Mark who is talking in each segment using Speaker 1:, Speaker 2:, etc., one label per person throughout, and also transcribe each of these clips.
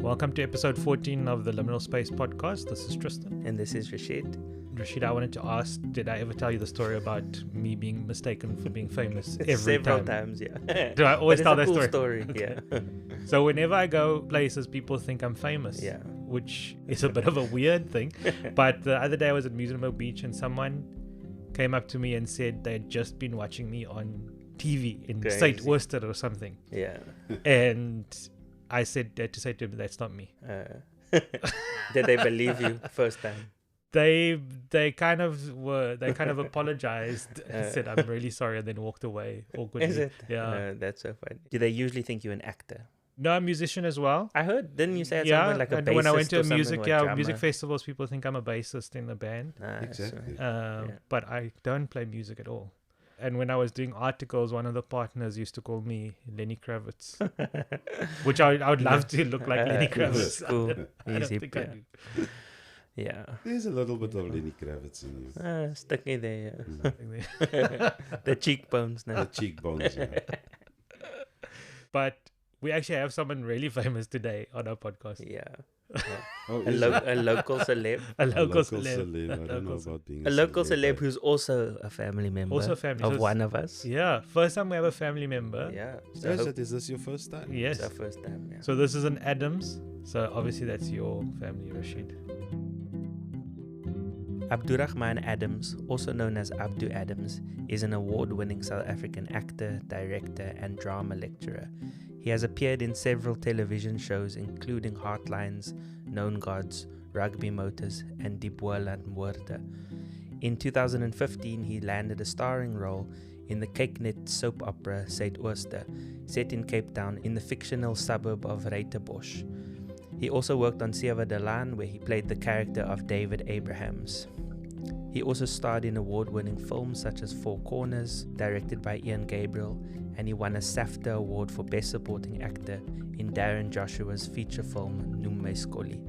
Speaker 1: Welcome to episode 14 of the Liminal Space podcast. This is Tristan.
Speaker 2: And this is Rashid.
Speaker 1: Rashid, I wanted to ask, did I ever tell you the story about me being mistaken for being famous every
Speaker 2: Several
Speaker 1: time?
Speaker 2: times, yeah.
Speaker 1: Do I always tell that
Speaker 2: cool
Speaker 1: story?
Speaker 2: Yeah.
Speaker 1: So whenever I go places, people think I'm famous,
Speaker 2: Yeah.
Speaker 1: which is a bit of a weird thing. But the other day I was at Manenberg Beach and someone came up to me and said they'd just been watching me on TV in Suidooster or something.
Speaker 2: Yeah.
Speaker 1: And I said that to say to them, that's not me.
Speaker 2: Did they believe you first time?
Speaker 1: They kind of apologized and said, I'm really sorry, and then walked away awkwardly.
Speaker 2: Is it?
Speaker 1: Yeah.
Speaker 2: That's so funny. Do they usually think you're an actor?
Speaker 1: No, I'm a musician as well.
Speaker 2: I heard, didn't you say
Speaker 1: Yeah,
Speaker 2: something like a
Speaker 1: and
Speaker 2: bassist
Speaker 1: when I went to
Speaker 2: or
Speaker 1: a
Speaker 2: something,
Speaker 1: music festivals, people think I'm a bassist in the band.
Speaker 3: Exactly.
Speaker 1: But I don't play music at all. And when I was doing articles, one of the partners used to call me Lenny Kravitz, which I would love to look like Lenny Kravitz.
Speaker 2: Cool.
Speaker 1: I don't
Speaker 2: Easy,
Speaker 1: think I do.
Speaker 2: Yeah.
Speaker 3: There's a little bit of Lenny Kravitz in you.
Speaker 2: Stuck in there. Yeah. The cheekbones now.
Speaker 3: The cheekbones. Yeah.
Speaker 1: But we actually have someone really famous today on our podcast.
Speaker 2: Yeah.
Speaker 3: Oh,
Speaker 2: A local celeb.
Speaker 1: A local
Speaker 3: celeb. I don't know about being
Speaker 2: A local celeb
Speaker 3: but
Speaker 2: who's also a family member
Speaker 1: Also family.
Speaker 2: of
Speaker 1: So
Speaker 2: one of us.
Speaker 1: Yeah, first time we have a family member.
Speaker 2: Yeah.
Speaker 3: Oh, is this your first time?
Speaker 1: Yes.
Speaker 2: It's our first time, yeah.
Speaker 1: So this is an Adams. So obviously that's your family, Rashid.
Speaker 2: Abduragman Adams, also known as Abdu Adams, is an award-winning South African actor, director, and drama lecturer. He has appeared in several television shows including Heartlines, Known Gods, Rugby Motors, and Die Boland Moorde. In 2015, he landed a starring role in the kykNET soap opera Suidooster, set in Cape Town in the fictional suburb of Ruiterbosch. He also worked on Laan, where he played the character of David Abrahams. He also starred in award-winning films such as Four Corners, directed by Ian Gabriel, and he won a SAFTA award for Best Supporting Actor in Daryne Joshua's feature film Noem My Skollie.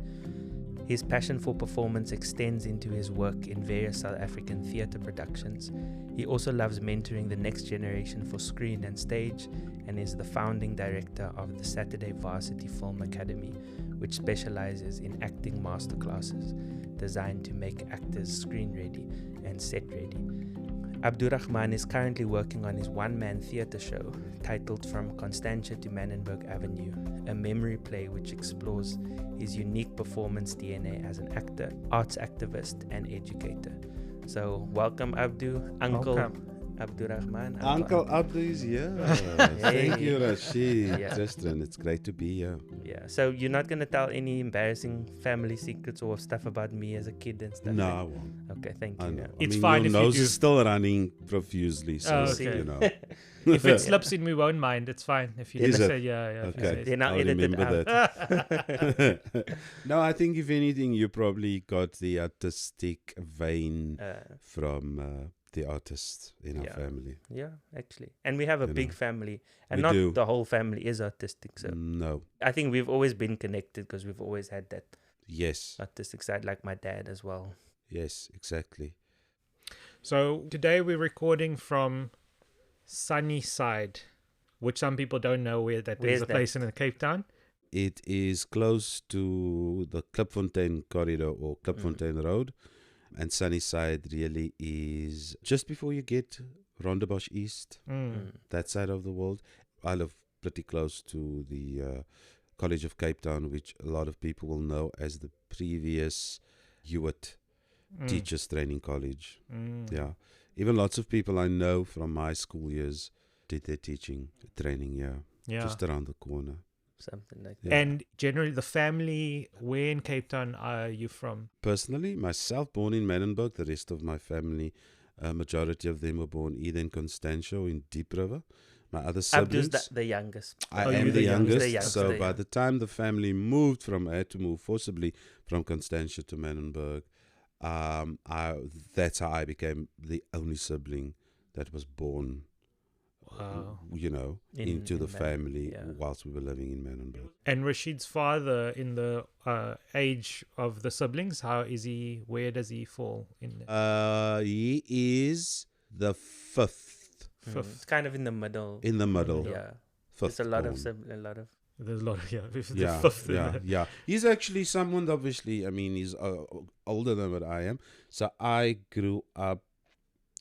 Speaker 2: His passion for performance extends into his work in various South African theatre productions. He also loves mentoring the next generation for screen and stage, and is the founding director of the Saturday Varsity Film Academy, which specialises in acting masterclasses designed to make actors screen ready and set ready. Abduragman is currently working on his one-man theatre show titled From Constantia to Manenberg Avenue, a memory play which explores his unique performance DNA as an actor, arts activist, and educator. So, welcome Abdu, Uncle
Speaker 1: Welcome.
Speaker 2: Abduragman.
Speaker 3: Uncle Abdu is here. Thank you, Rashid.
Speaker 2: Yeah.
Speaker 3: Tristan, it's great to be here.
Speaker 2: Yeah, so you're not going to tell any embarrassing family secrets or stuff about me as a kid and stuff?
Speaker 3: No, I won't.
Speaker 2: Okay, thank
Speaker 3: I
Speaker 2: you.
Speaker 3: know.
Speaker 2: Yeah.
Speaker 1: It's
Speaker 3: I mean,
Speaker 1: fine
Speaker 3: your
Speaker 1: if you
Speaker 3: nose
Speaker 1: do.
Speaker 3: is still running profusely, so
Speaker 1: Oh, okay.
Speaker 3: you know.
Speaker 1: If it slips in, we won't mind. It's fine. If you
Speaker 3: Is
Speaker 1: just
Speaker 3: it?
Speaker 1: say, yeah. If you
Speaker 3: Okay.
Speaker 1: say
Speaker 2: They're not
Speaker 3: I'll
Speaker 2: edited
Speaker 3: remember
Speaker 2: out.
Speaker 3: that. No, I think if anything, you probably got the artistic vein from the artists in our
Speaker 2: Yeah.
Speaker 3: family.
Speaker 2: Yeah, actually. And we have a
Speaker 3: You
Speaker 2: big
Speaker 3: know,
Speaker 2: family. And
Speaker 3: we
Speaker 2: not
Speaker 3: do.
Speaker 2: the whole family is artistic. So
Speaker 3: No.
Speaker 2: I think we've always been connected because we've always had that
Speaker 3: Yes.
Speaker 2: artistic side, like my dad as well.
Speaker 3: Yes, exactly.
Speaker 1: So today we're recording from Sunnyside, which some people don't know where that
Speaker 2: Where's
Speaker 1: is. A
Speaker 2: that?
Speaker 1: place in Cape Town.
Speaker 3: It is close to the Klipfontein corridor or Klipfontein Road. And Sunnyside really is just before you get Ruiterbosch East, that side of the world. I live pretty close to the College of Cape Town, which a lot of people will know as the previous Hewitt Teachers Training College. Yeah. Even lots of people I know from my school years did their teaching training here,
Speaker 1: Yeah.
Speaker 3: just around the corner.
Speaker 2: Something like that.
Speaker 3: Yeah.
Speaker 1: And generally, the family, where in Cape Town are you from?
Speaker 3: Personally, myself, born in Manenberg. The rest of my family, majority of them were born either in Constantia or in Deep River. My other siblings.
Speaker 2: Abdu's the youngest.
Speaker 3: I
Speaker 1: Oh,
Speaker 3: am
Speaker 1: you're
Speaker 3: the
Speaker 1: the youngest.
Speaker 3: youngest.
Speaker 2: The youngest,
Speaker 3: So
Speaker 2: the
Speaker 3: by
Speaker 2: young-
Speaker 3: the time the family moved from, I had to move forcibly from Constantia to Manenberg. That's how I became the only sibling that was born,
Speaker 1: Wow.
Speaker 3: into the
Speaker 2: in
Speaker 3: family
Speaker 2: yeah.
Speaker 3: whilst we were living in Manenberg.
Speaker 1: And Rashid's father, in the age of the siblings, how is he? Where does he fall in?
Speaker 3: He is the fifth
Speaker 1: Fifth.
Speaker 2: It's kind of in the middle.
Speaker 3: in the middle.
Speaker 2: Yeah.
Speaker 3: Fifth
Speaker 2: There's a lot
Speaker 3: born.
Speaker 2: of
Speaker 1: There's a lot of,
Speaker 3: Yeah,
Speaker 1: the fifth.
Speaker 3: yeah. He's actually someone, obviously, I mean, he's older than what I am. So I grew up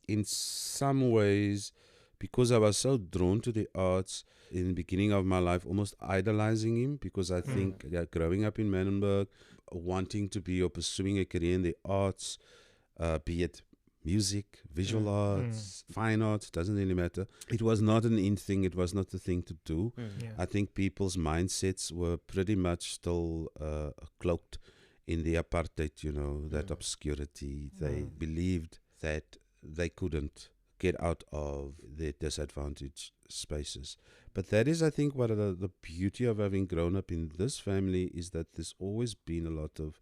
Speaker 3: in some ways, because I was so drawn to the arts in the beginning of my life, almost idolizing him, because I think growing up in Manenberg, wanting to be or pursuing a career in the arts, be it music, visual arts, fine arts, doesn't really matter. It was not an in thing. It was not the thing to do.
Speaker 1: Yeah.
Speaker 3: I think people's mindsets were pretty much still cloaked in the apartheid, you know, that obscurity. They believed that they couldn't get out of their disadvantaged spaces. But that is, I think, what the beauty of having grown up in this family is that there's always been a lot of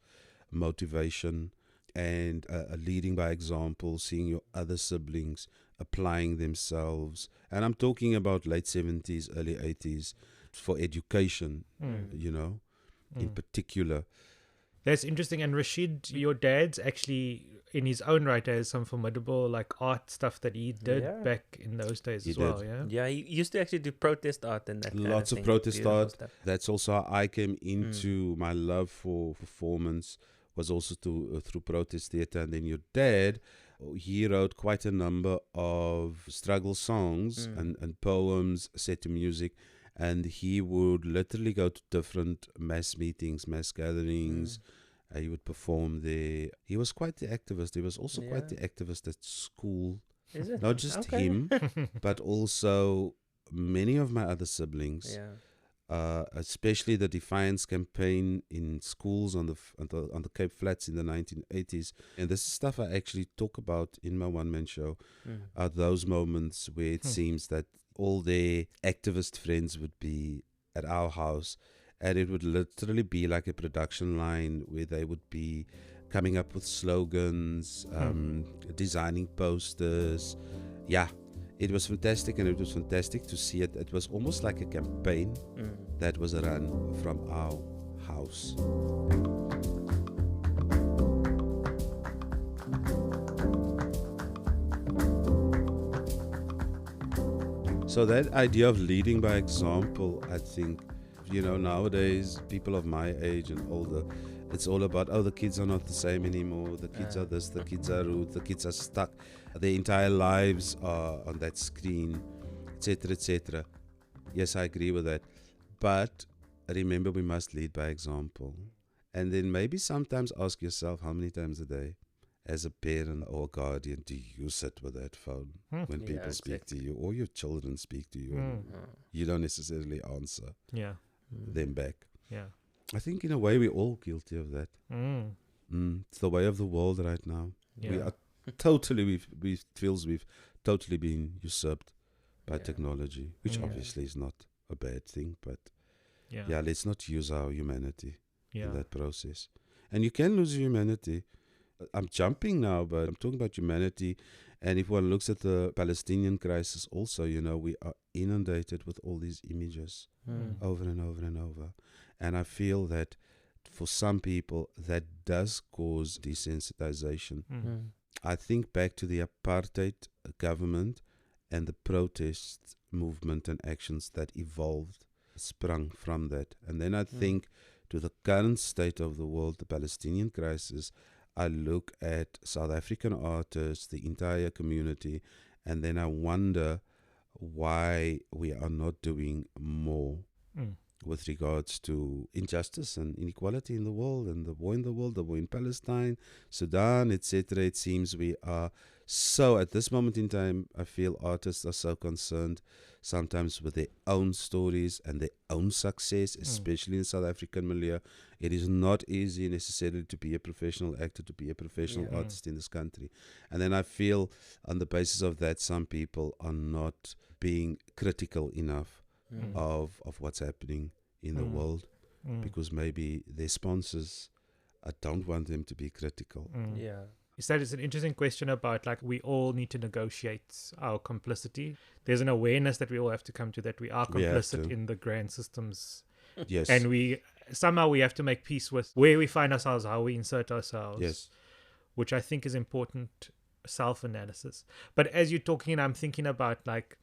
Speaker 3: motivation and leading by example, seeing your other siblings applying themselves. And I'm talking about late 70s, early 80s for education, you know, in particular.
Speaker 1: That's interesting. And Rashid, your dad's actually, in his own right, has some formidable like art stuff that he did back in those days as well. Yeah.
Speaker 2: Yeah, he used to actually do protest art and that kind
Speaker 3: Lots
Speaker 2: of
Speaker 3: of
Speaker 2: thing.
Speaker 3: protest
Speaker 2: Beautiful
Speaker 3: art.
Speaker 2: stuff.
Speaker 3: That's also how I came into my love for performance, was also through protest theatre. And then your dad, he wrote quite a number of struggle songs and poems set to music. And he would literally go to different mass meetings, mass gatherings. He would perform there. He was quite the activist. He was also quite the activist at school.
Speaker 2: Is it?
Speaker 3: Not just him, but also many of my other siblings. Especially the Defiance campaign in schools on the Cape Flats in the 1980s. And this is stuff I actually talk about in my one-man show. Are those moments where it seems that all their activist friends would be at our house, and it would literally be like a production line where they would be coming up with slogans, designing posters. Yeah, it was fantastic, and it was fantastic to see it. It was almost like a campaign that was run from our house. So that idea of leading by example, I think, you know, nowadays, people of my age and older, it's all about, the kids are not the same anymore. The kids are this, the kids are rude, the kids are stuck. Their entire lives are on that screen, etc., etc. Yes, I agree with that. But remember, we must lead by example. And then maybe sometimes ask yourself, how many times a day, as a parent or guardian, do you sit with that phone when people speak to you, or your children speak to you, and you don't necessarily answer them back?
Speaker 1: Yeah.
Speaker 3: I think in a way we're all guilty of that. It's the way of the world right now. We are totally, we feels we've totally been usurped by technology, which obviously is not a bad thing, but let's not use our humanity in that process. And you can lose your humanity. I'm jumping now, but I'm talking about humanity. And if one looks at the Palestinian crisis also, you know, we are inundated with all these images over and over and over. And I feel that for some people, that does cause desensitization. I think back to the apartheid government and the protest movement and actions that sprung from that. And then I think to the current state of the world, the Palestinian crisis, I look at South African artists, the entire community, and then I wonder why we are not doing more with regards to injustice and inequality in the world, and the war in the world, the war in Palestine, Sudan, etc. It seems we are so, at this moment in time, I feel artists are so concerned sometimes with their own stories and their own success, especially in South African milieu. It is not easy necessarily to be a professional actor, to be a professional artist in this country. And then I feel on the basis of that, some people are not being critical enough of what's happening in the world, because maybe their sponsors don't want them to be critical.
Speaker 1: It's an interesting question about, like, we all need to negotiate our complicity. There's an awareness that we all have to come to, that we are complicit in the grand systems.
Speaker 3: Yes.
Speaker 1: And we have to make peace with where we find ourselves, how we insert ourselves.
Speaker 3: Yes.
Speaker 1: Which I think is important self-analysis. But as you're talking, I'm thinking about, like,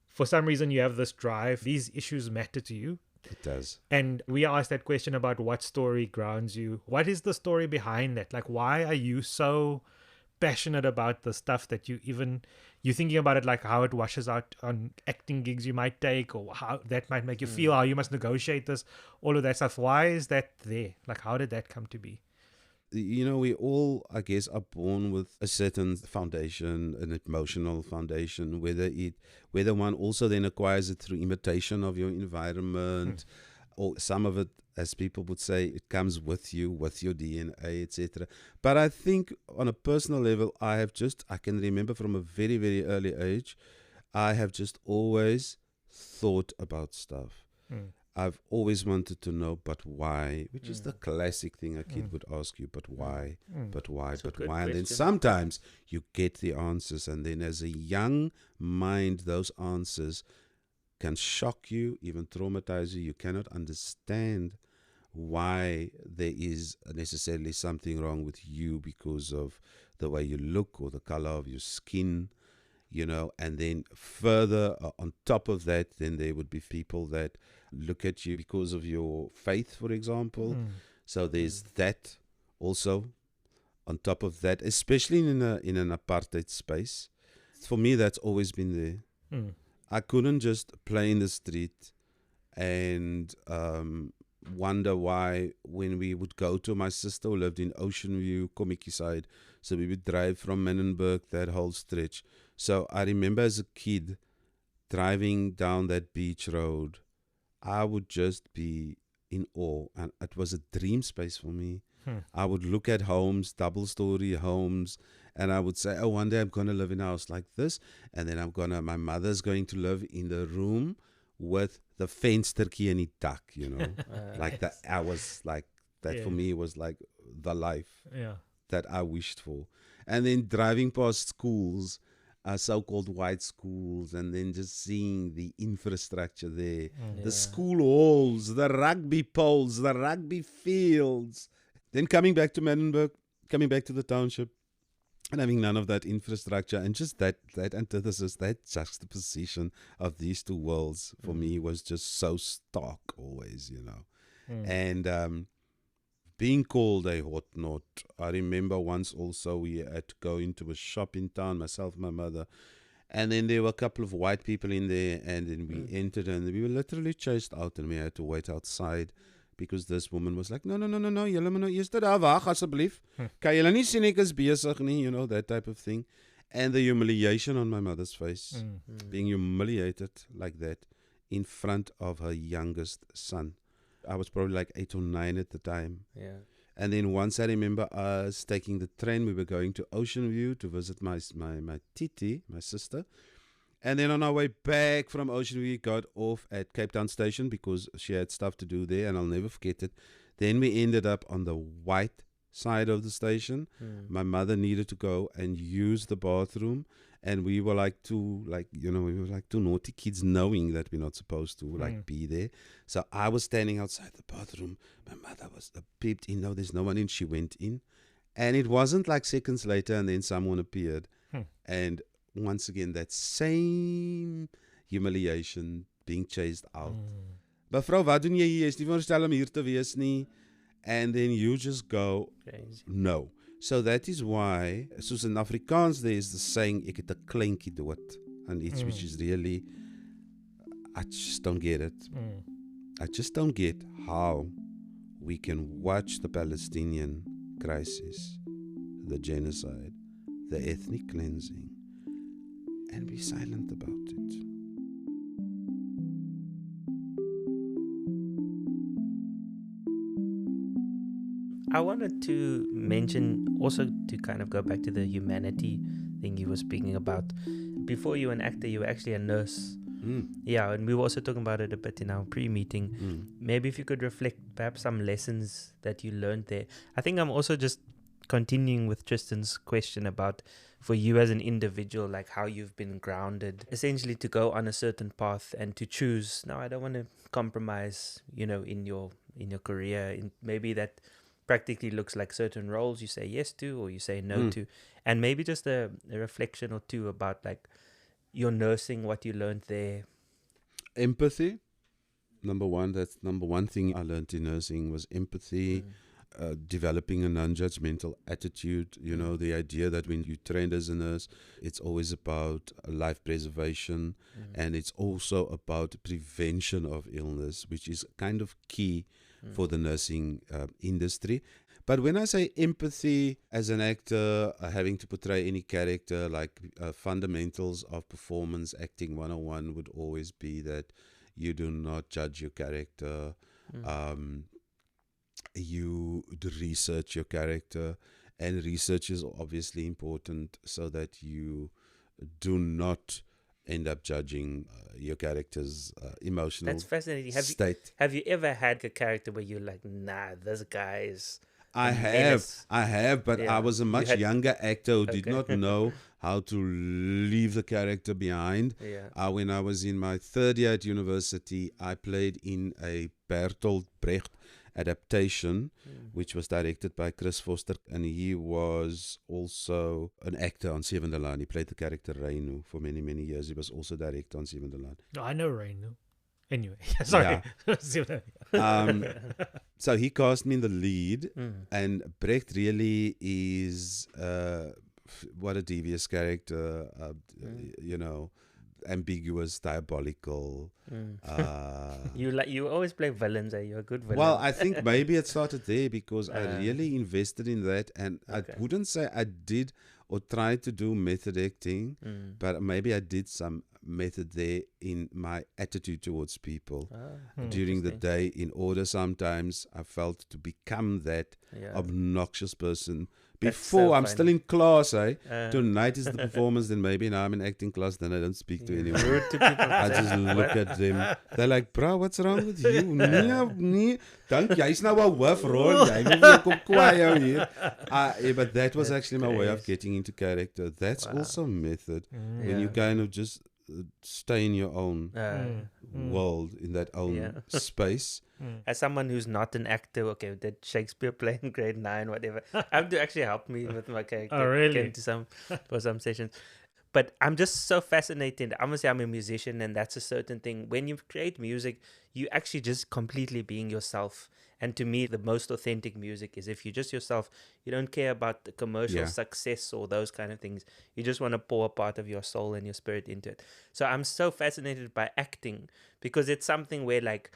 Speaker 1: for some reason you have this drive, these issues matter to you,
Speaker 3: It does.
Speaker 1: And we asked that question about what story grounds you. What is the story behind that? Like, why are you so passionate about the stuff that you're thinking about it, like how it washes out on acting gigs you might take, or how that might make you feel, how you must negotiate this, all of that stuff. Why is that there? Like, how did that come to be?
Speaker 3: You know, we all, I guess, are born with a certain foundation, an emotional foundation, whether one also then acquires it through imitation of your environment, or some of it, as people would say, it comes with you, with your DNA, etc. But I think on a personal level, I can remember from a very, very early age, I have just always thought about stuff. I've always wanted to know, but why? Which is the classic thing a kid would ask you, but why? But why?
Speaker 2: That's a
Speaker 3: But
Speaker 2: good
Speaker 3: why? And then
Speaker 2: question.
Speaker 3: sometimes you get the answers, and then as a young mind, those answers can shock you, even traumatize you. You cannot understand why there is necessarily something wrong with you because of the way you look or the color of your skin. You know, and then further on top of that, then there would be people that look at you because of your faith, for example. So there's that also on top of that, especially in an apartheid space. For me, that's always been there. I couldn't just play in the street and wonder why when we would go to my sister who lived in Ocean View, Komiki side. So we would drive from Manenberg, that whole stretch. So I remember as a kid driving down that beach road, I would just be in awe. And it was a dream space for me. I would look at homes, double-story homes, and I would say, oh, one day I'm going to live in a house like this. And then my mother's going to live in the room with the venstertjie and die dak, you know. Like that, I was like, that for me was like the life that I wished for. And then driving past schools, so-called white schools, and then just seeing the infrastructure there, the school halls, the rugby poles, the rugby fields. Then coming back to Manenberg, coming back to the township, and having none of that infrastructure, and just that antithesis, that juxtaposition of these two worlds for me was just so stark always, you know. And being called a whatnot, I remember once also we had to go into a shop in town, myself, my mother, and then there were a couple of white people in there, and then we entered, and we were literally chased out, and we had to wait outside. Because this woman was like, no, julle moet nou eers daar wag asseblief. Kan julle nie sien ek is besig nie, you know, that type of thing. And the humiliation on my mother's face, being humiliated like that in front of her youngest son. I was probably like 8 or 9 at the time.
Speaker 2: Yeah.
Speaker 3: And then once I remember us taking the train, we were going to Ocean View to visit my titi, my sister. And then on our way back from Ocean View, we got off at Cape Town Station because she had stuff to do there, and I'll never forget it. Then we ended up on the white side of the station. My mother needed to go and use the bathroom, and we were like two naughty kids knowing that we're not supposed to be there. So I was standing outside the bathroom. My mother was peeped in. No, there's no one in. She went in, and it wasn't like seconds later, and then someone appeared, and once again, that same humiliation, being chased out. Mevrou, wat doen jy hier? Is nie veronderstel om hier te wees nie. And then you just go,
Speaker 2: Crazy.
Speaker 3: No. So that is why, soos in Afrikaans, there is the saying, ek het 'n kleintjie dood. And it's which is really, I just don't get it. I just don't get how we can watch the Palestinian crisis, the genocide, the ethnic cleansing, and be silent about it.
Speaker 2: I wanted to mention also to kind of go back to the humanity thing you were speaking about. Before you were an actor, you were actually a nurse. Yeah, and we were also talking about it a bit in our pre-meeting. Maybe if you could reflect perhaps some lessons that you learned there. I think I'm also just continuing with Tristan's question about for you as an individual, like how you've been grounded essentially to go on a certain path and to choose. Now, I don't want to compromise, you know, in your career. Maybe that practically looks like certain roles you say yes to or you say no to, and maybe just a reflection or two about like your nursing, what you learned there.
Speaker 3: Empathy. number one. That's number one thing I learned in nursing was empathy. Developing a non-judgmental attitude, the idea that when you trained as a nurse, it's always about life preservation, and it's also about prevention of illness, which is kind of key for the nursing industry. But when I say empathy as an actor, having to portray any character, like fundamentals of performance acting 101 would always be that you do not judge your character. You research your character, and research is obviously important so that you do not end up judging your character's emotional
Speaker 2: That's fascinating.
Speaker 3: state.
Speaker 2: Have you ever had a character where you're like, nah, this guy is...
Speaker 3: I have, but I was a much younger actor who did not know how to leave the character behind. When I was in my third year at university, I played in a Bertolt Brecht adaptation, which was directed by Chris Foster, and he was also an actor on Seven de Laan. He played the character Reinu for many, many years. He was also director on Seven de Laan.
Speaker 1: No, I know Reinu. Anyway, sorry.
Speaker 3: So he cast me in the lead, and Brecht really is what a devious character, ambiguous, diabolical.
Speaker 2: You always play villains, eh? You're a good villain.
Speaker 3: Well, I think maybe it started there because I really invested in that, and I wouldn't say I did or tried to do method acting, but maybe I did some method there in my attitude towards people during the day, in order sometimes I felt to become that obnoxious person. Before, I'm still in class, tonight is the performance, then maybe now I'm in acting class, then I don't speak to anyone.
Speaker 2: Rude to people.
Speaker 3: I just look at them. They're like, bro, what's wrong with you? Nee, dank jy's nou 'n hoofrol. Jy wil kom kwaai jou hier. But that was actually my way of getting into character. That's also a method. When you kind of just stay in your own world, in that own space.
Speaker 2: As someone who's not an actor, okay, did Shakespeare play in grade 9, whatever, Abdu actually helped me with my character.
Speaker 1: Oh, really?
Speaker 2: Came to for some sessions. But I'm just so fascinated. Obviously, I'm a musician, and that's a certain thing. When you create music, you actually just completely being yourself. And to me, the most authentic music is if you're just yourself. You don't care about the commercial success or those kind of things. You just want to pour a part of your soul and your spirit into it. So I'm so fascinated by acting, because it's something where, like,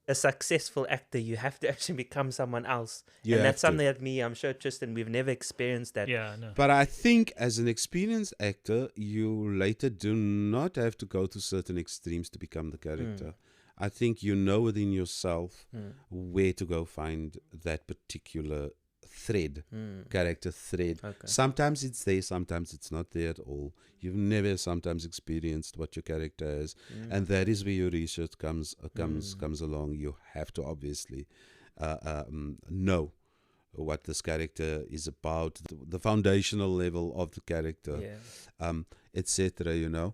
Speaker 2: a successful actor, you have to actually become someone else. And that's something that I'm sure, Tristan, we've never experienced that.
Speaker 1: Yeah, no.
Speaker 3: But I think as an experienced actor, you later do not have to go to certain extremes to become the character. I think you know within yourself where to go find that particular thread, character thread. Okay. Sometimes it's there, sometimes it's not there at all. You've never sometimes experienced what your character is, and that is where your research comes along. You have to obviously know what this character is about, the foundational level of the character, etc.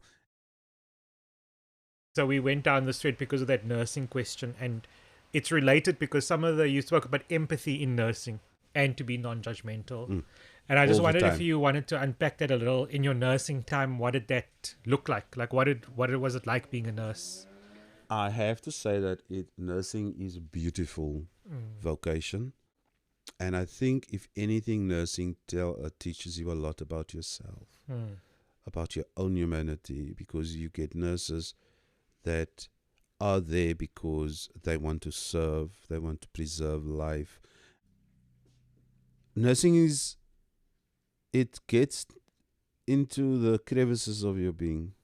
Speaker 1: So we went down this thread because of that nursing question, and it's related because you spoke about empathy in nursing and to be non-judgmental. And I just wondered if you wanted to unpack that a little. In your nursing time, what did that look like? Like, what was it like being a nurse?
Speaker 3: I have to say that nursing is a beautiful vocation. And I think, if anything, nursing teaches you a lot about yourself, about your own humanity, because you get nurses that are there because they want to serve, they want to preserve life. Nursing it gets into the crevices of your being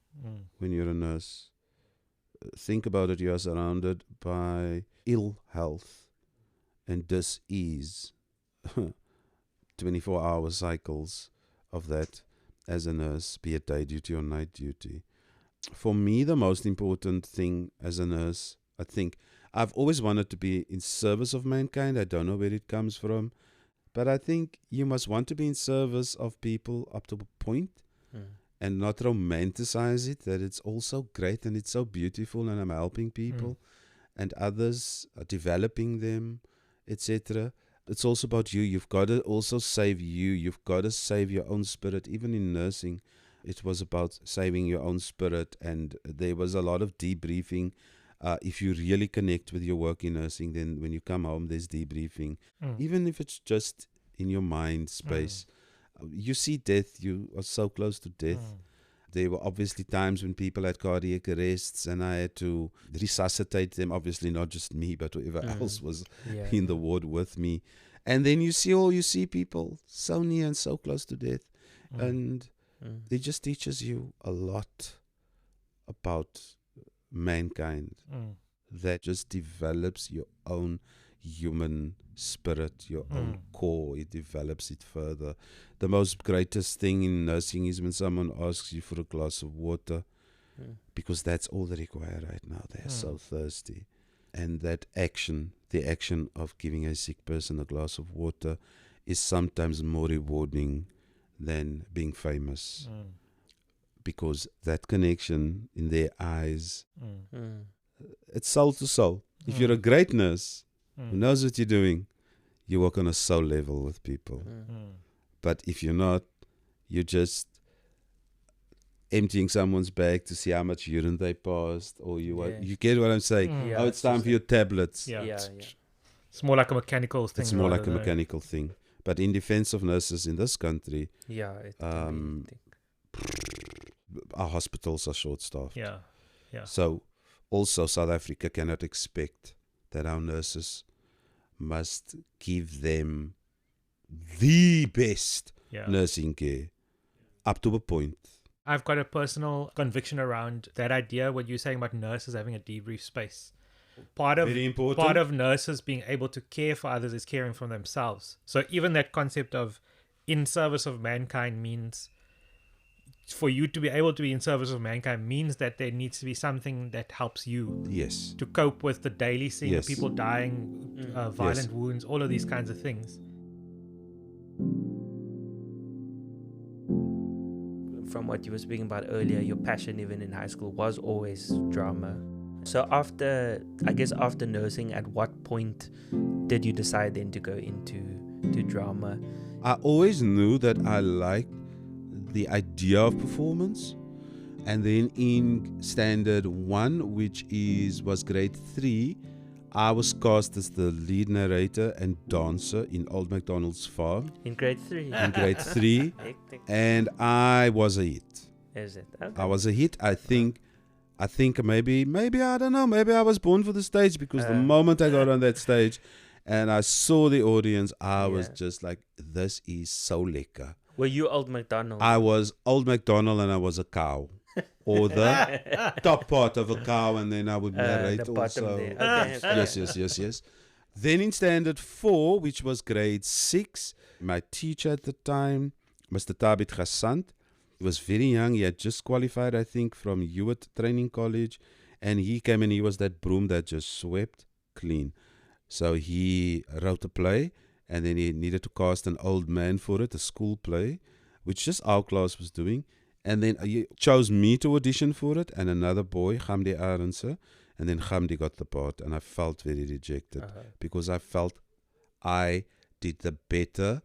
Speaker 3: when you're a nurse. Think about it, you are surrounded by ill health and dis-ease. 24-hour cycles of that as a nurse, be it day duty or night duty. For me, the most important thing as a nurse, I think, I've always wanted to be in service of mankind. I don't know where it comes from, but I think you must want to be in service of people up to a point and not romanticize it, that it's all so great and it's so beautiful and I'm helping people and others, developing them, etc. It's also about you. You've got to also save you. You've got to save your own spirit. Even in nursing, it was about saving your own spirit, and there was a lot of debriefing If you really connect with your work in nursing, then when you come home, there's debriefing. Even if it's just in your mind space. You see death, you are so close to death. There were obviously times when people had cardiac arrests and I had to resuscitate them. Obviously not just me, but whoever else was in the ward with me. And then you see people so near and so close to death. And it just teaches you a lot about mankind. That just develops your own human spirit, your own core. It develops it further. The most greatest thing in nursing is when someone asks you for a glass of water, because that's all they require right now. They're so thirsty. And that action, the action of giving a sick person a glass of water, is sometimes more rewarding than being famous. Because that connection in their eyes, it's soul to soul. If you're a great nurse who knows what you're doing, you work on a soul level with people. But if you're not, you're just emptying someone's bag to see how much urine they passed, or you get what I'm saying? It's time for your tablets.
Speaker 1: It's more like a mechanical thing.
Speaker 3: It's more like a mechanical thing. But in defense of nurses in this country, our hospitals are short-staffed. So also South Africa cannot expect that our nurses must give them the best nursing care up to a point.
Speaker 1: I've got a personal conviction around that idea, what you're saying about nurses having a debrief space.
Speaker 3: Very important.
Speaker 1: Part of nurses being able to care for others is caring for themselves. So even that concept of in service of mankind means, for you to be able to be in service of mankind means that there needs to be something that helps you to cope with the daily scene of people dying, violent wounds, all of these kinds of things.
Speaker 2: From what you were speaking about earlier, your passion even in high school was always drama. So after nursing, at what point did you decide then to go into drama?
Speaker 3: I always knew that I liked the idea of performance. And then in standard 1, which was grade 3, I was cast as the lead narrator and dancer in Old MacDonald's Farm.
Speaker 2: In grade 3?
Speaker 3: In grade 3. And I was a hit.
Speaker 2: Is it? Okay.
Speaker 3: I was a hit. I think maybe, I don't know, maybe I was born for the stage, because the moment I got on that stage and I saw the audience, I was just like, this is so lekker.
Speaker 2: Were you Old MacDonald?
Speaker 3: I was Old MacDonald and I was a cow. Or the top part of a cow, and then I would narrate also.
Speaker 2: Okay.
Speaker 3: Yes. Then in standard 4, which was grade 6, my teacher at the time, Mr. Tabit Gassant, he was very young. He had just qualified, I think, from Hewitt Training College, and he came and he was that broom that just swept clean. So he wrote a play, and then he needed to cast an old man for it, a school play, which just our class was doing. And then he chose me to audition for it, and another boy, Gamdi Arendse, and then Gamdi got the part, and I felt very rejected because I felt I did the better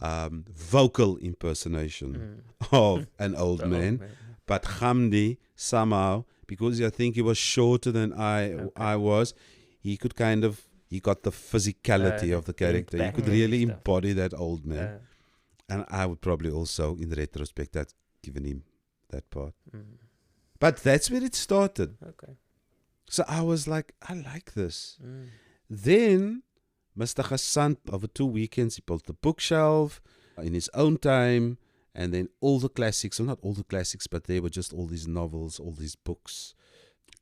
Speaker 3: vocal impersonation of an old man. But Gamdi, somehow, because I think he was shorter than I was, he got the physicality of the character. He could really embody that old man. And I would probably also, in retrospect, have given him that part. But that's where it started.
Speaker 2: Okay.
Speaker 3: So I was like, I like this. Then Mr. Gassant, over 2 weekends, he built the bookshelf in his own time, and then all the classics, well, not all the classics, but there were just all these novels, all these books.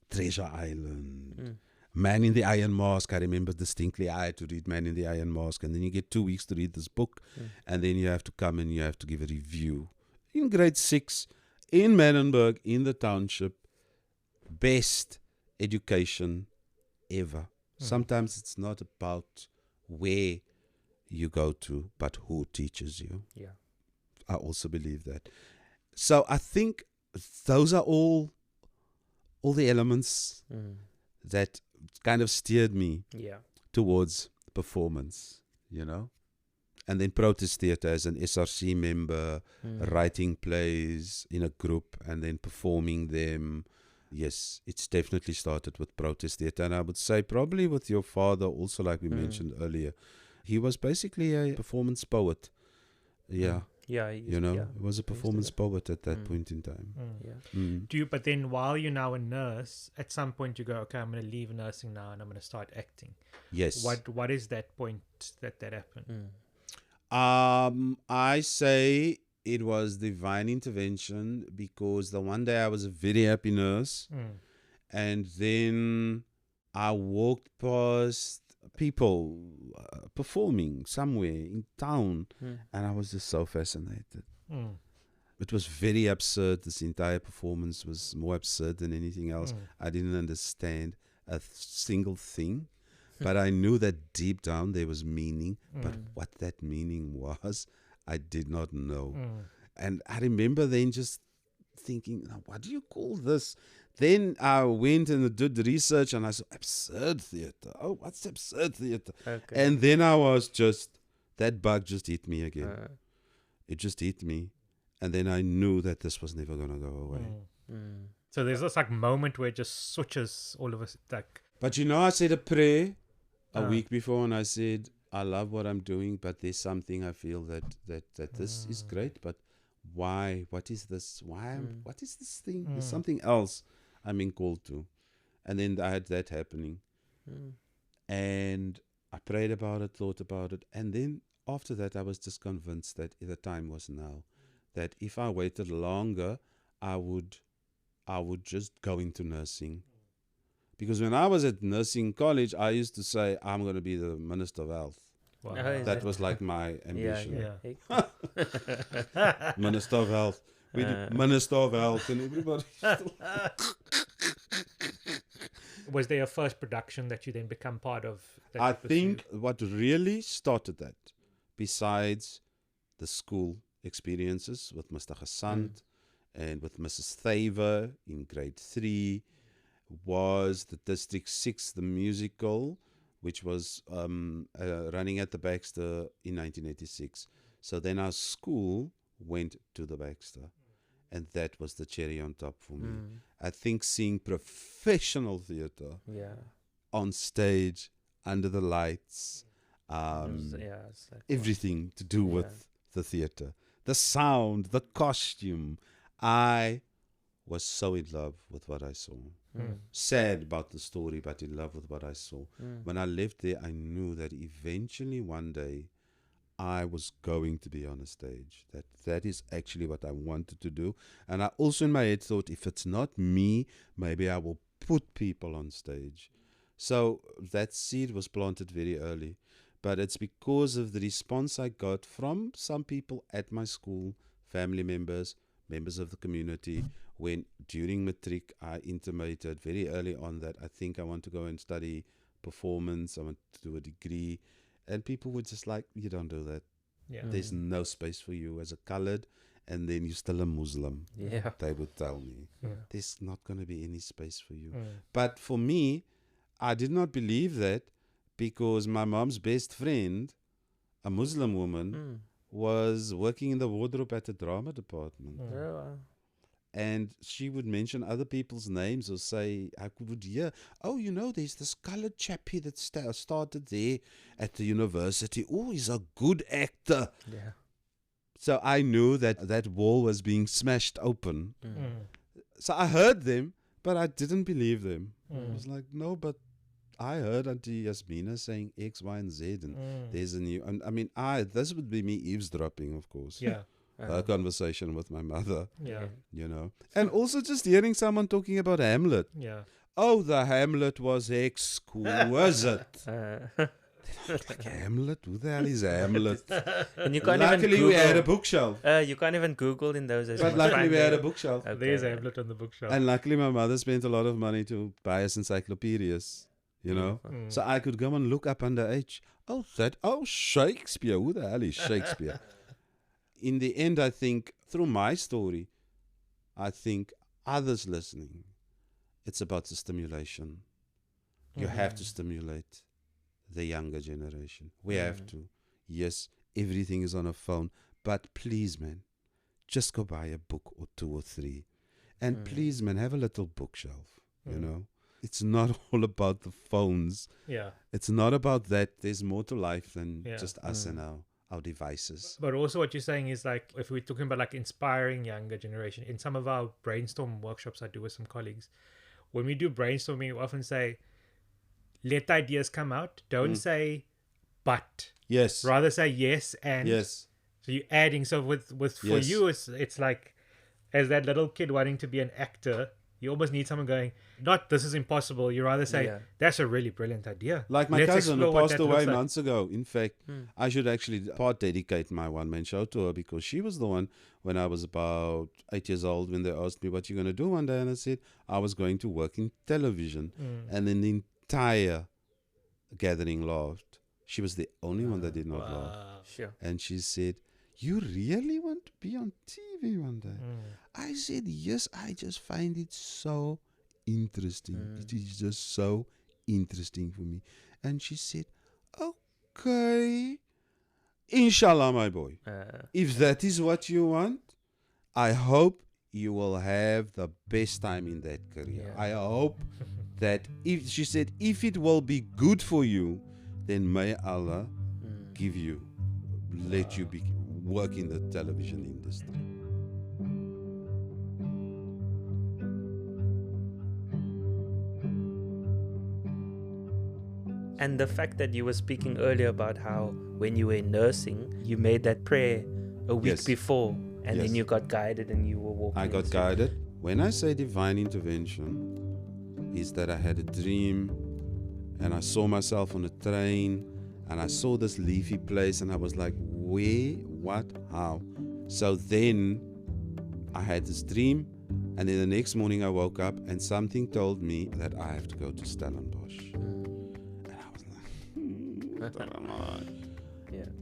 Speaker 3: Treasure Island, Man in the Iron Mask. I remember distinctly I had to read Man in the Iron Mask, and then you get 2 weeks to read this book, and then you have to come and you have to give a review. In grade 6, in Manenberg, in the township, best education ever. Sometimes it's not about where you go to, but who teaches you.
Speaker 2: Yeah.
Speaker 3: I also believe that. So I think those are all the elements that kind of steered me towards performance, And then protest theatre as an SRC member, writing plays in a group and then performing them, Yes, it's definitely started with protest theatre. And I would say probably with your father also, like we mentioned earlier. He was basically a performance poet. Yeah.
Speaker 2: Yeah,
Speaker 3: He was a performance poet at that point in time.
Speaker 2: Yeah.
Speaker 1: But then while you're now a nurse, at some point you go, okay, I'm going to leave nursing now and I'm going to start acting.
Speaker 3: Yes.
Speaker 1: What is that point that happened?
Speaker 3: I say it was divine intervention, because the one day I was a very happy nurse, and then I walked past people performing somewhere in town, and I was just so fascinated. It was very absurd. This entire performance was more absurd than anything else. I didn't understand a single thing, but I knew that deep down there was meaning. But what that meaning was, I did not know. And I remember then just thinking, what do you call this? Then I went and did research, and I said, absurd theatre. Oh, what's absurd theatre?
Speaker 2: Okay.
Speaker 3: And then I was just, that bug just hit me again. It just hit me. And then I knew that this was never going to go away.
Speaker 1: So there's this like moment where it just switches all of us. Like,
Speaker 3: But I said a prayer a week before, and I said, I love what I'm doing, but there's something I feel that this is great, but why? What is this? Why? What is this thing? There's something else I'm being called to. And then I had that happening. And I prayed about it, thought about it. And then after that, I was just convinced that the time was now. That if I waited longer, I would just go into nursing. Because when I was at nursing college, I used to say, I'm going to be the Minister of Health.
Speaker 1: wow.
Speaker 3: That was like my ambition.
Speaker 2: Yeah.
Speaker 3: Minister of Health. We do Minister of Health, and everybody.
Speaker 1: Was there a first production that you then become part of? That
Speaker 3: I
Speaker 1: you pursued?
Speaker 3: think what really started that, besides the school experiences with Mr. Hassant and with Mrs. Thaver in grade 3, was the District 6, the musical, which was running at the Baxter in 1986. So then our school went to the Baxter, and that was the cherry on top for me. I think seeing professional theatre on stage, under the lights, everything to do with the theatre, the sound, the costume. I was so in love with what I saw. Sad about the story, but in love with what I saw. When I left there, I knew that eventually one day I was going to be on a stage. That is actually what I wanted to do. And I also in my head thought, if it's not me, maybe I will put people on stage. So that seed was planted very early. But it's because of the response I got from some people at my school, family members, members of the community, when during matric I intimated very early on that I think I want to go and study performance, I want to do a degree. And people were just like, you don't do that. There's no space for you as a colored, and then you're still a Muslim. They would tell me, there's not going to be any space for you. But for me, I did not believe that, because my mom's best friend, a Muslim woman, was working in the wardrobe at the drama department. And she would mention other people's names, or say, I would hear, oh, there's this colored chap here that started there at the university. Oh, he's a good actor. So I knew that wall was being smashed open. So I heard them, but I didn't believe them. I was like, no, but I heard Auntie Yasmina saying X, Y, and Z, and there's a new. And I mean, this would be me eavesdropping, of course. A conversation with my mother. And also just hearing someone talking about Hamlet. Oh, the Hamlet was exquisite. Like, Hamlet? Who the hell is Hamlet?
Speaker 2: And you can't
Speaker 3: luckily
Speaker 2: even Google,
Speaker 3: we had a bookshelf.
Speaker 2: You can't even Google in those days.
Speaker 3: But luckily we had a bookshelf.
Speaker 1: Okay. There's Hamlet on the bookshelf.
Speaker 3: And luckily my mother spent a lot of money to buy us encyclopedias. So I could go and look up under H. Oh, Shakespeare. Who the hell is Shakespeare? In the end, I think, through my story, I think others listening, it's about the stimulation. You have to stimulate the younger generation. We have to. Yes, everything is on a phone. But please, man, just go buy a book or 2 or 3 And please, man, have a little bookshelf, you know. It's not all about the phones.
Speaker 1: Yeah.
Speaker 3: It's not about that. There's more to life than
Speaker 1: Yeah.
Speaker 3: just us and our devices.
Speaker 1: But also what you're saying is like, if we're talking about like inspiring younger generation, in some of our brainstorm workshops I do with some colleagues, when we do brainstorming, we often say, let ideas come out. Don't say, but.
Speaker 3: Yes.
Speaker 1: Rather say yes and.
Speaker 3: Yes.
Speaker 1: So you're adding. So with for you, it's like, as that little kid wanting to be an actor, you almost need someone going, not this is impossible. You rather say, that's a really brilliant idea.
Speaker 3: Like my
Speaker 1: Let's
Speaker 3: cousin who
Speaker 1: explore what
Speaker 3: passed
Speaker 1: that
Speaker 3: away
Speaker 1: looks like.
Speaker 3: months ago. In fact, I should actually dedicate my one-man show to her, because she was the one when I was about 8 years old when they asked me, what you going to do one day? And I said, I was going to work in television. And then the entire gathering laughed. She was the only one that did not laugh.
Speaker 2: Sure.
Speaker 3: And she said, you really want to be on TV one day? I said, yes, I just find it so interesting. It is just so interesting for me. And she said, okay, inshallah, my boy. If that is what you want, I hope you will have the best time in that career. I hope that, if she said, if it will be good for you, then may Allah give you, let you work in the television industry.
Speaker 2: And the fact that you were speaking earlier about how when you were in nursing, you made that prayer a week before, and then you got guided and you were walking.
Speaker 3: I got guided. When I say divine intervention, is that I had a dream and I saw myself on a train and I saw this leafy place and I was like, where, what, how? So then I had this dream, and then the next morning I woke up and something told me that I have to go to Stellenbosch. And I was like, I don't know.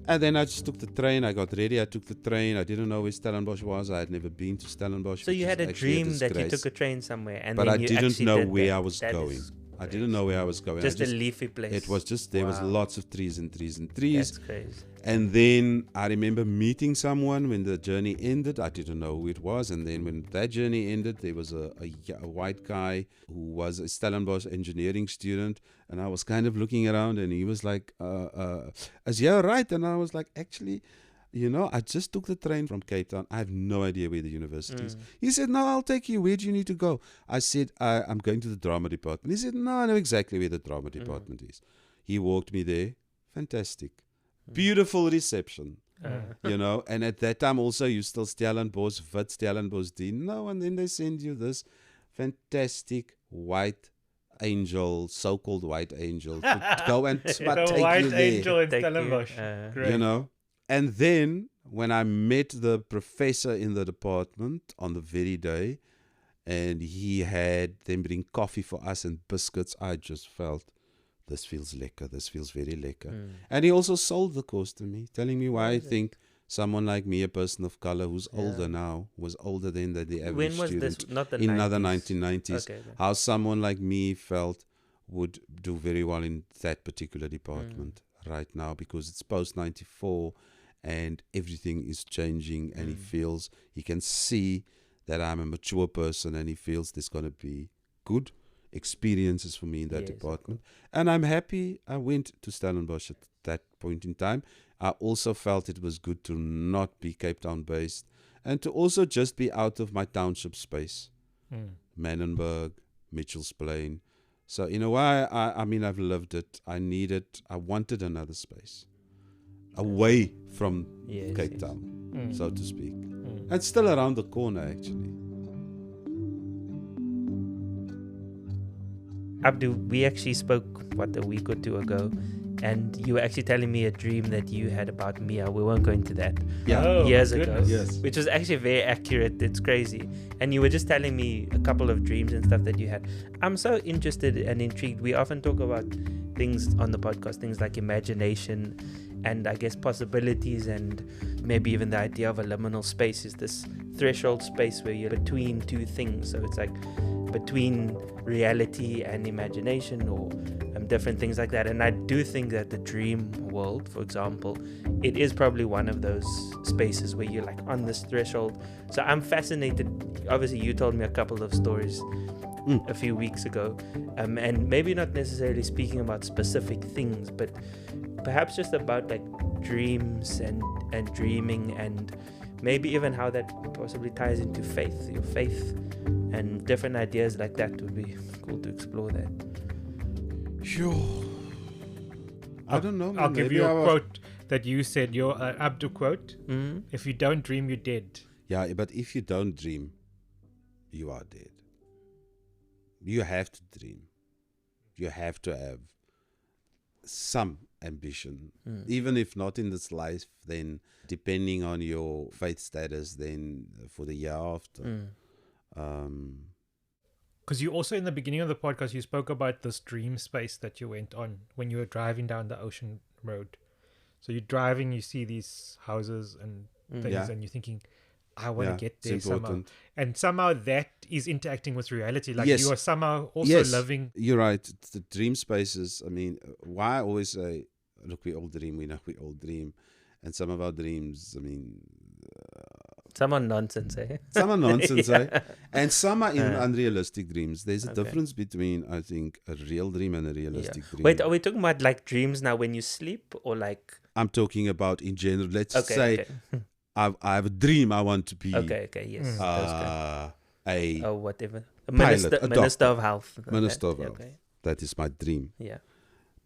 Speaker 3: And then I just took the train. I got ready. I took the train. I didn't know where Stellenbosch was. I had never been to Stellenbosch.
Speaker 2: So you had a dream that you took a train somewhere, and but then you
Speaker 3: didn't know
Speaker 2: did
Speaker 3: where
Speaker 2: that.
Speaker 3: I was going. I didn't know where I was going.
Speaker 2: Just a leafy place.
Speaker 3: It was just, there was lots of trees and trees and trees.
Speaker 2: That's crazy.
Speaker 3: And then I remember meeting someone when the journey ended. I didn't know who it was. And then when that journey ended, there was a white guy who was a Stellenbosch engineering student. And I was kind of looking around and he was like, is you right? And I was like, actually, you know, I just took the train from Cape Town. I have no idea where the university is. He said, no, I'll take you. Where do you need to go? I said, I'm going to the drama department. He said, no, I know exactly where the drama department is. He walked me there. Fantastic. Beautiful reception. You know, and at that time also you still Stellenbosch, Wit Stellenbosch Dien. No, and then they send you this fantastic white angel, so-called white angel, to go and take
Speaker 1: white
Speaker 3: you there.
Speaker 1: angel in Stellenbosch.
Speaker 3: You know? And then when I met the professor in the department on the very day, and he had them bring coffee for us and biscuits, I just felt, this feels lekker. This feels very lekker. And he also sold the course to me, telling me why I think someone like me, a person of color who's older now, was older than the average
Speaker 2: when was
Speaker 3: student.
Speaker 2: This? Not the
Speaker 3: in
Speaker 2: 90s.
Speaker 3: the 1990s.
Speaker 2: Okay,
Speaker 3: how someone like me felt would do very well in that particular department right now, because it's post 94 and everything is changing, and he can see that I'm a mature person, and he feels there's going to be good experiences for me in that department. And I'm happy I went to Stellenbosch at that point in time. I also felt it was good to not be Cape Town based, and to also just be out of my township space. Manenberg, Mitchell's Plain. So in a way, I mean, I've lived it. I wanted another space away from Cape Town, so to speak. And still around the corner, actually.
Speaker 2: Abdu, we actually spoke, a week or two ago, and you were actually telling me a dream that you had about Mia. We won't go into that. Years ago.
Speaker 3: Yes.
Speaker 2: Which was actually very accurate. It's crazy. And you were just telling me a couple of dreams and stuff that you had. I'm so interested and intrigued. We often talk about things on the podcast, things like imagination and I guess possibilities, and maybe even the idea of a liminal space is this threshold space where you're between two things. So it's like between reality and imagination, or different things like that. And I do think that the dream world, for example, it is probably one of those spaces where you're like on this threshold. So I'm fascinated. Obviously, you told me a couple of stories a few weeks ago, and maybe not necessarily speaking about specific things, but perhaps just about like dreams and dreaming, and maybe even how that possibly ties into faith, your faith, and different ideas like that. Would be cool to explore that.
Speaker 3: Sure. I don't know.
Speaker 1: I'll give you a quote that you said, your Abdu quote. If you don't dream, you're dead.
Speaker 3: Yeah, but if you don't dream, you are dead. You have to dream. You have to have some ambition. Even if not in this life, then depending on your faith status, then for the year after.
Speaker 1: Because you also, in the beginning of the podcast, you spoke about this dream space that you went on when you were driving down the ocean road. So you're driving, you see these houses and things, and you're thinking, I want to get there somehow. And somehow that is interacting with reality. Like you are somehow also living.
Speaker 3: You're right. It's the dream spaces. I mean, why I always say, look, we all dream. We know we all dream. And some of our dreams, I mean...
Speaker 2: some are nonsense, eh?
Speaker 3: Some are nonsense, eh? And some are even unrealistic dreams. There's a difference between, I think, a real dream and a realistic dream.
Speaker 2: Wait, are we talking about like dreams now when you sleep, or like...
Speaker 3: I'm talking about in general. Let's say I have a dream I want to be...
Speaker 2: yes. Whatever. A
Speaker 3: pilot,
Speaker 2: Minister of Health.
Speaker 3: Minister of Health. That is my dream.
Speaker 2: Yeah.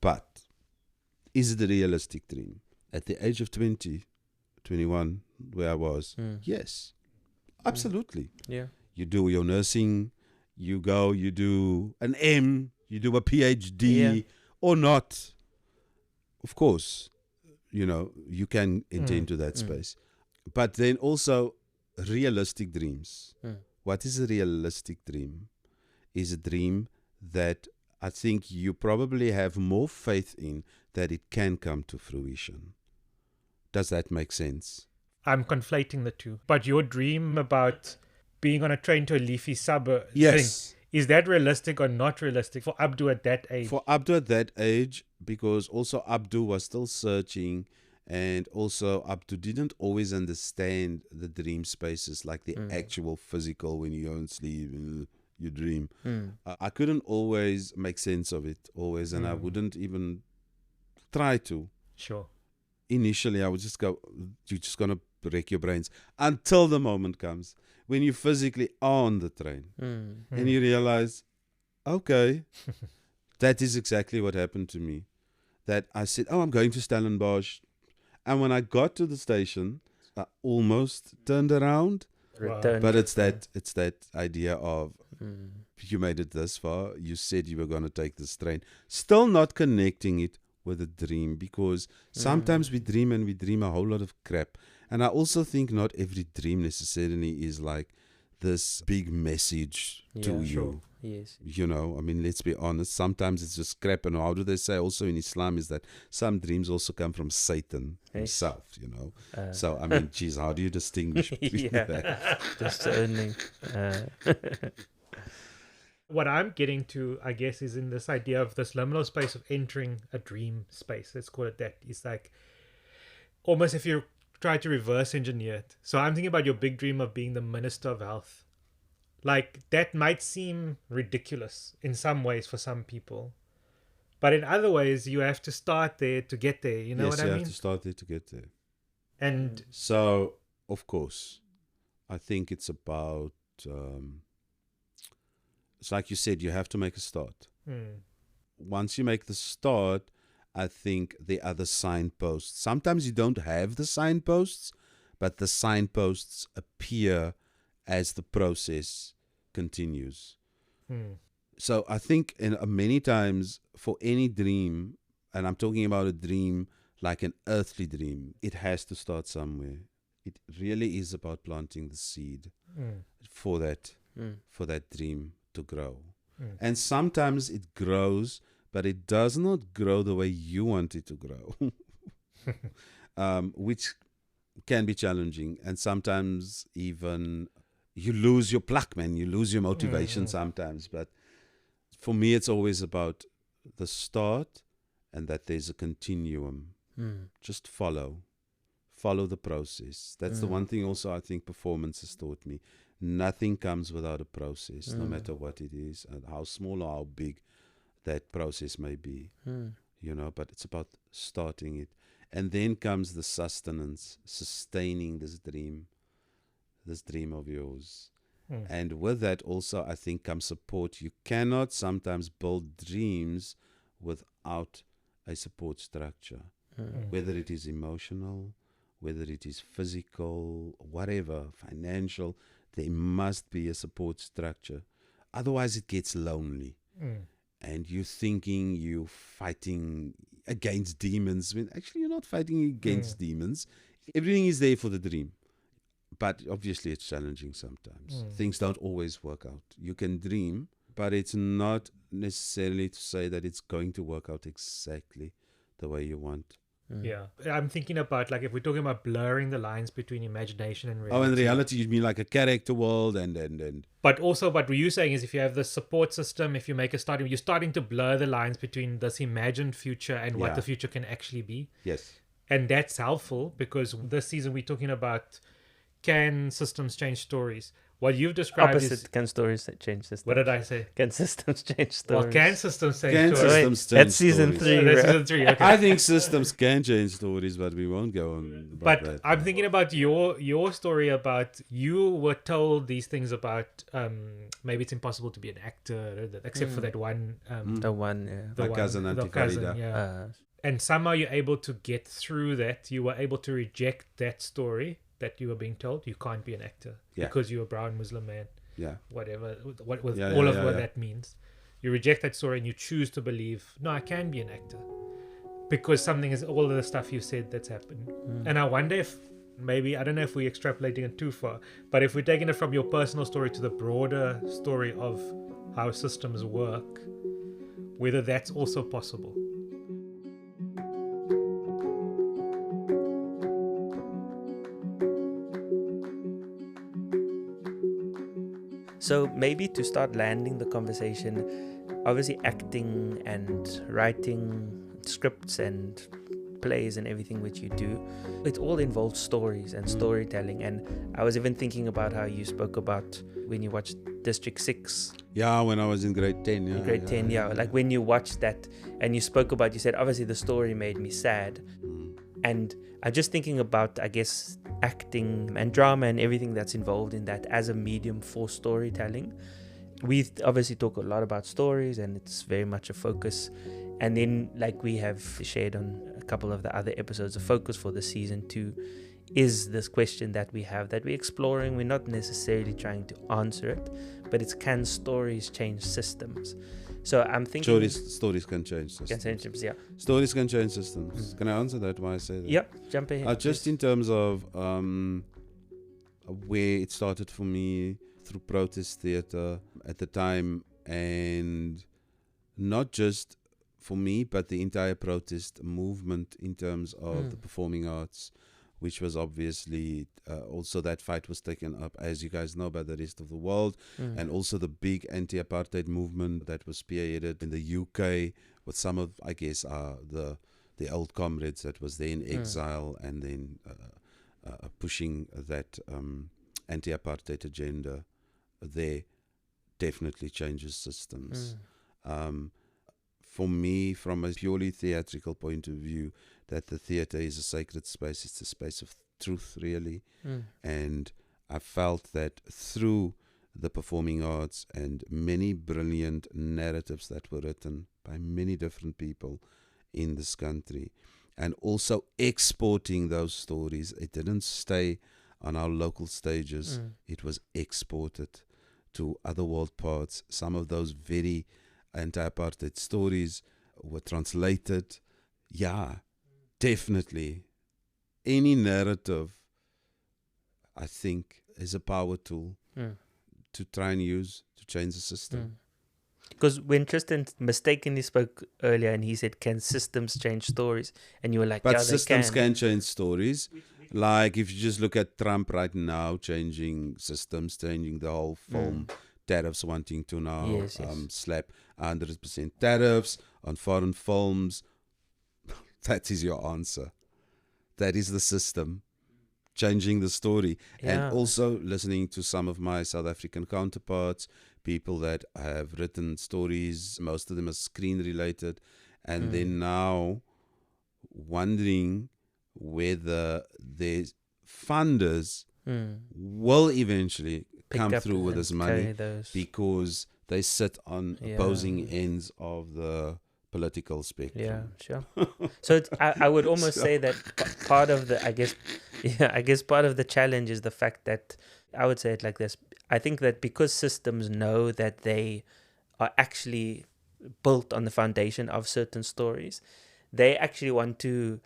Speaker 3: But is it a realistic dream? At the age of 20, 21, where I was, yes, absolutely.
Speaker 2: Yeah.
Speaker 3: You do your nursing, you go, you do an M, you do a PhD or not. Of course, you know, you can enter into that space. But then also realistic dreams. What is a realistic dream? Is a dream that I think you probably have more faith in that it can come to fruition. Does that make sense?
Speaker 1: I'm conflating the two. But your dream about being on a train to a leafy suburb
Speaker 3: yes.
Speaker 1: thing, is that realistic or not realistic for Abdu at that age?
Speaker 3: For Abdu at that age, because also Abdu was still searching, and also Abdu didn't always understand the dream spaces, like the actual physical, when you don't sleep, you dream. I couldn't always make sense of it, and I wouldn't even try to.
Speaker 1: Sure.
Speaker 3: Initially, I would just go, you're just going to wreck your brains until the moment comes when you physically are on the train and you realize, okay, that is exactly what happened to me. That I said, I'm going to Stellenbosch. And when I got to the station, I almost turned around.
Speaker 2: Returned.
Speaker 3: But it's that idea of you made it this far. You said you were going to take this train. Still not connecting it with a dream, because sometimes we dream and we dream a whole lot of crap. And I also think not every dream necessarily is like this big message to you.
Speaker 2: Sure. Yes.
Speaker 3: You know, I mean, let's be honest. Sometimes it's just crap. And how do they say also in Islam is that some dreams also come from Satan himself, you know. So, I mean, geez, how do you distinguish between that?
Speaker 2: Discerning.
Speaker 1: What I'm getting to, I guess, is in this idea of this liminal space of entering a dream space. Let's call it that. It's like almost if you try to reverse engineer it. So I'm thinking about your big dream of being the Minister of Health. Like, that might seem ridiculous in some ways for some people. But in other ways, you have to start there to get there. You know what I mean?
Speaker 3: Yes, you have to start there to get there.
Speaker 1: And
Speaker 3: so, of course, I think it's about... it's like you said, you have to make a start. Once you make the start, I think the other signposts. Sometimes you don't have the signposts, but the signposts appear as the process continues. So I think many times for any dream, and I'm talking about a dream like an earthly dream, it has to start somewhere. It really is about planting the seed for that dream to grow. And sometimes it grows, but it does not grow the way you want it to grow, which can be challenging. And sometimes even you lose your pluck, man. You lose your motivation sometimes. But for me, it's always about the start and that there's a continuum. Just follow the process. That's the one thing also I think performance has taught me. Nothing comes without a process, no matter what it is and how small or how big that process may be. You know, but it's about starting it. And then comes the sustenance, sustaining this dream of yours. And with that also, I think, comes support. You cannot sometimes build dreams without a support structure, whether it is emotional, whether it is physical, whatever, financial. There must be a support structure. Otherwise, it gets lonely. And you're thinking you're fighting against demons when actually you're not fighting against demons. Everything is there for the dream. But obviously it's challenging sometimes. Things don't always work out. You can dream, but it's not necessarily to say that it's going to work out exactly the way you want.
Speaker 1: Yeah. I'm thinking about, like, if we're talking about blurring the lines between imagination and reality.
Speaker 3: Oh, in reality, you mean like a character world and
Speaker 1: But also what you're saying is if you have the support system, if you make a starting, you're starting to blur the lines between this imagined future and what the future can actually be.
Speaker 3: Yes.
Speaker 1: And that's helpful because this season we're talking about, can systems change stories? What you've described
Speaker 2: Opposite, can stories change systems?
Speaker 1: What did I say?
Speaker 2: Can systems change stories?
Speaker 1: Well, can systems change
Speaker 3: Can
Speaker 1: stories?
Speaker 3: systems change
Speaker 2: That's season
Speaker 3: stories?
Speaker 2: 3.
Speaker 1: That's
Speaker 2: bro.
Speaker 1: season 3. Okay.
Speaker 3: I think systems can change stories, but we won't go on about
Speaker 1: But
Speaker 3: that.
Speaker 1: I'm thinking about your story about you were told these things about maybe it's impossible to be an actor except for that one
Speaker 2: The one,
Speaker 3: My cousin, Auntie Farida.
Speaker 1: yeah. And somehow you're able to get through that. You were able to reject that story that you were being told. You can't be an actor because you're a brown Muslim man.
Speaker 3: Yeah.
Speaker 1: Whatever, what that means. You reject that story and you choose to believe, no, I can be an actor. Because something is all of the stuff you said that's happened. And I wonder if maybe, I don't know if we're extrapolating it too far, but if we're taking it from your personal story to the broader story of how systems work, whether that's also possible.
Speaker 2: So maybe to start landing the conversation, obviously acting and writing scripts and plays and everything which you do, it all involves stories and storytelling. And I was even thinking about how you spoke about when you watched District 6.
Speaker 3: Yeah, when I was in grade 10.
Speaker 2: In grade 10, like when you watched that and you spoke about, you said, obviously the story made me sad. And I'm just thinking about, I guess, acting and drama and everything that's involved in that as a medium for storytelling. We obviously talk a lot about stories and it's very much a focus. And then, like we have shared on a couple of the other episodes, the focus for the season 2 is this question that we have, that we're exploring. We're not necessarily trying to answer it, but it's, can stories change systems? So I'm thinking
Speaker 3: Stories can change systems. Stories can change systems. Can I answer that? Why I say that?
Speaker 2: Yep, jump ahead.
Speaker 3: Just in terms of where it started for me through protest theatre at the time, and not just for me, but the entire protest movement in terms of the performing arts, which was obviously also that fight was taken up, as you guys know, by the rest of the world, and also the big anti-apartheid movement that was spearheaded in the UK with some of, I guess, the old comrades that was there in exile, and then pushing that anti-apartheid agenda there definitely changes systems. For me, from a purely theatrical point of view, that the theatre is a sacred space. It's a space of truth, really. And I felt that through the performing arts and many brilliant narratives that were written by many different people in this country, and also exporting those stories, it didn't stay on our local stages. It was exported to other world parts. Some of those very anti-apartheid stories were translated. Yeah, definitely. Any narrative, I think, is a power tool to try and use to change the system.
Speaker 2: Because when Tristan mistakenly spoke earlier and he said, can systems change stories? And you were like,
Speaker 3: but
Speaker 2: yeah,
Speaker 3: systems
Speaker 2: can
Speaker 3: change stories. Like if you just look at Trump right now, changing systems, changing the whole film tariffs wanting to now
Speaker 2: Yes.
Speaker 3: slap 100% tariffs on foreign films. That is your answer. That is the system changing the story. And
Speaker 2: Yeah.
Speaker 3: also listening to some of my South African counterparts, people that have written stories, most of them are screen related, and then now wondering whether there's funders will eventually come through with this money because they sit on opposing ends of the political spectrum.
Speaker 2: Yeah, sure. So I would almost say that part of the, I guess part of the challenge is the fact that, I would say it like this. I think that because systems know that they are actually built on the foundation of certain stories, they actually want to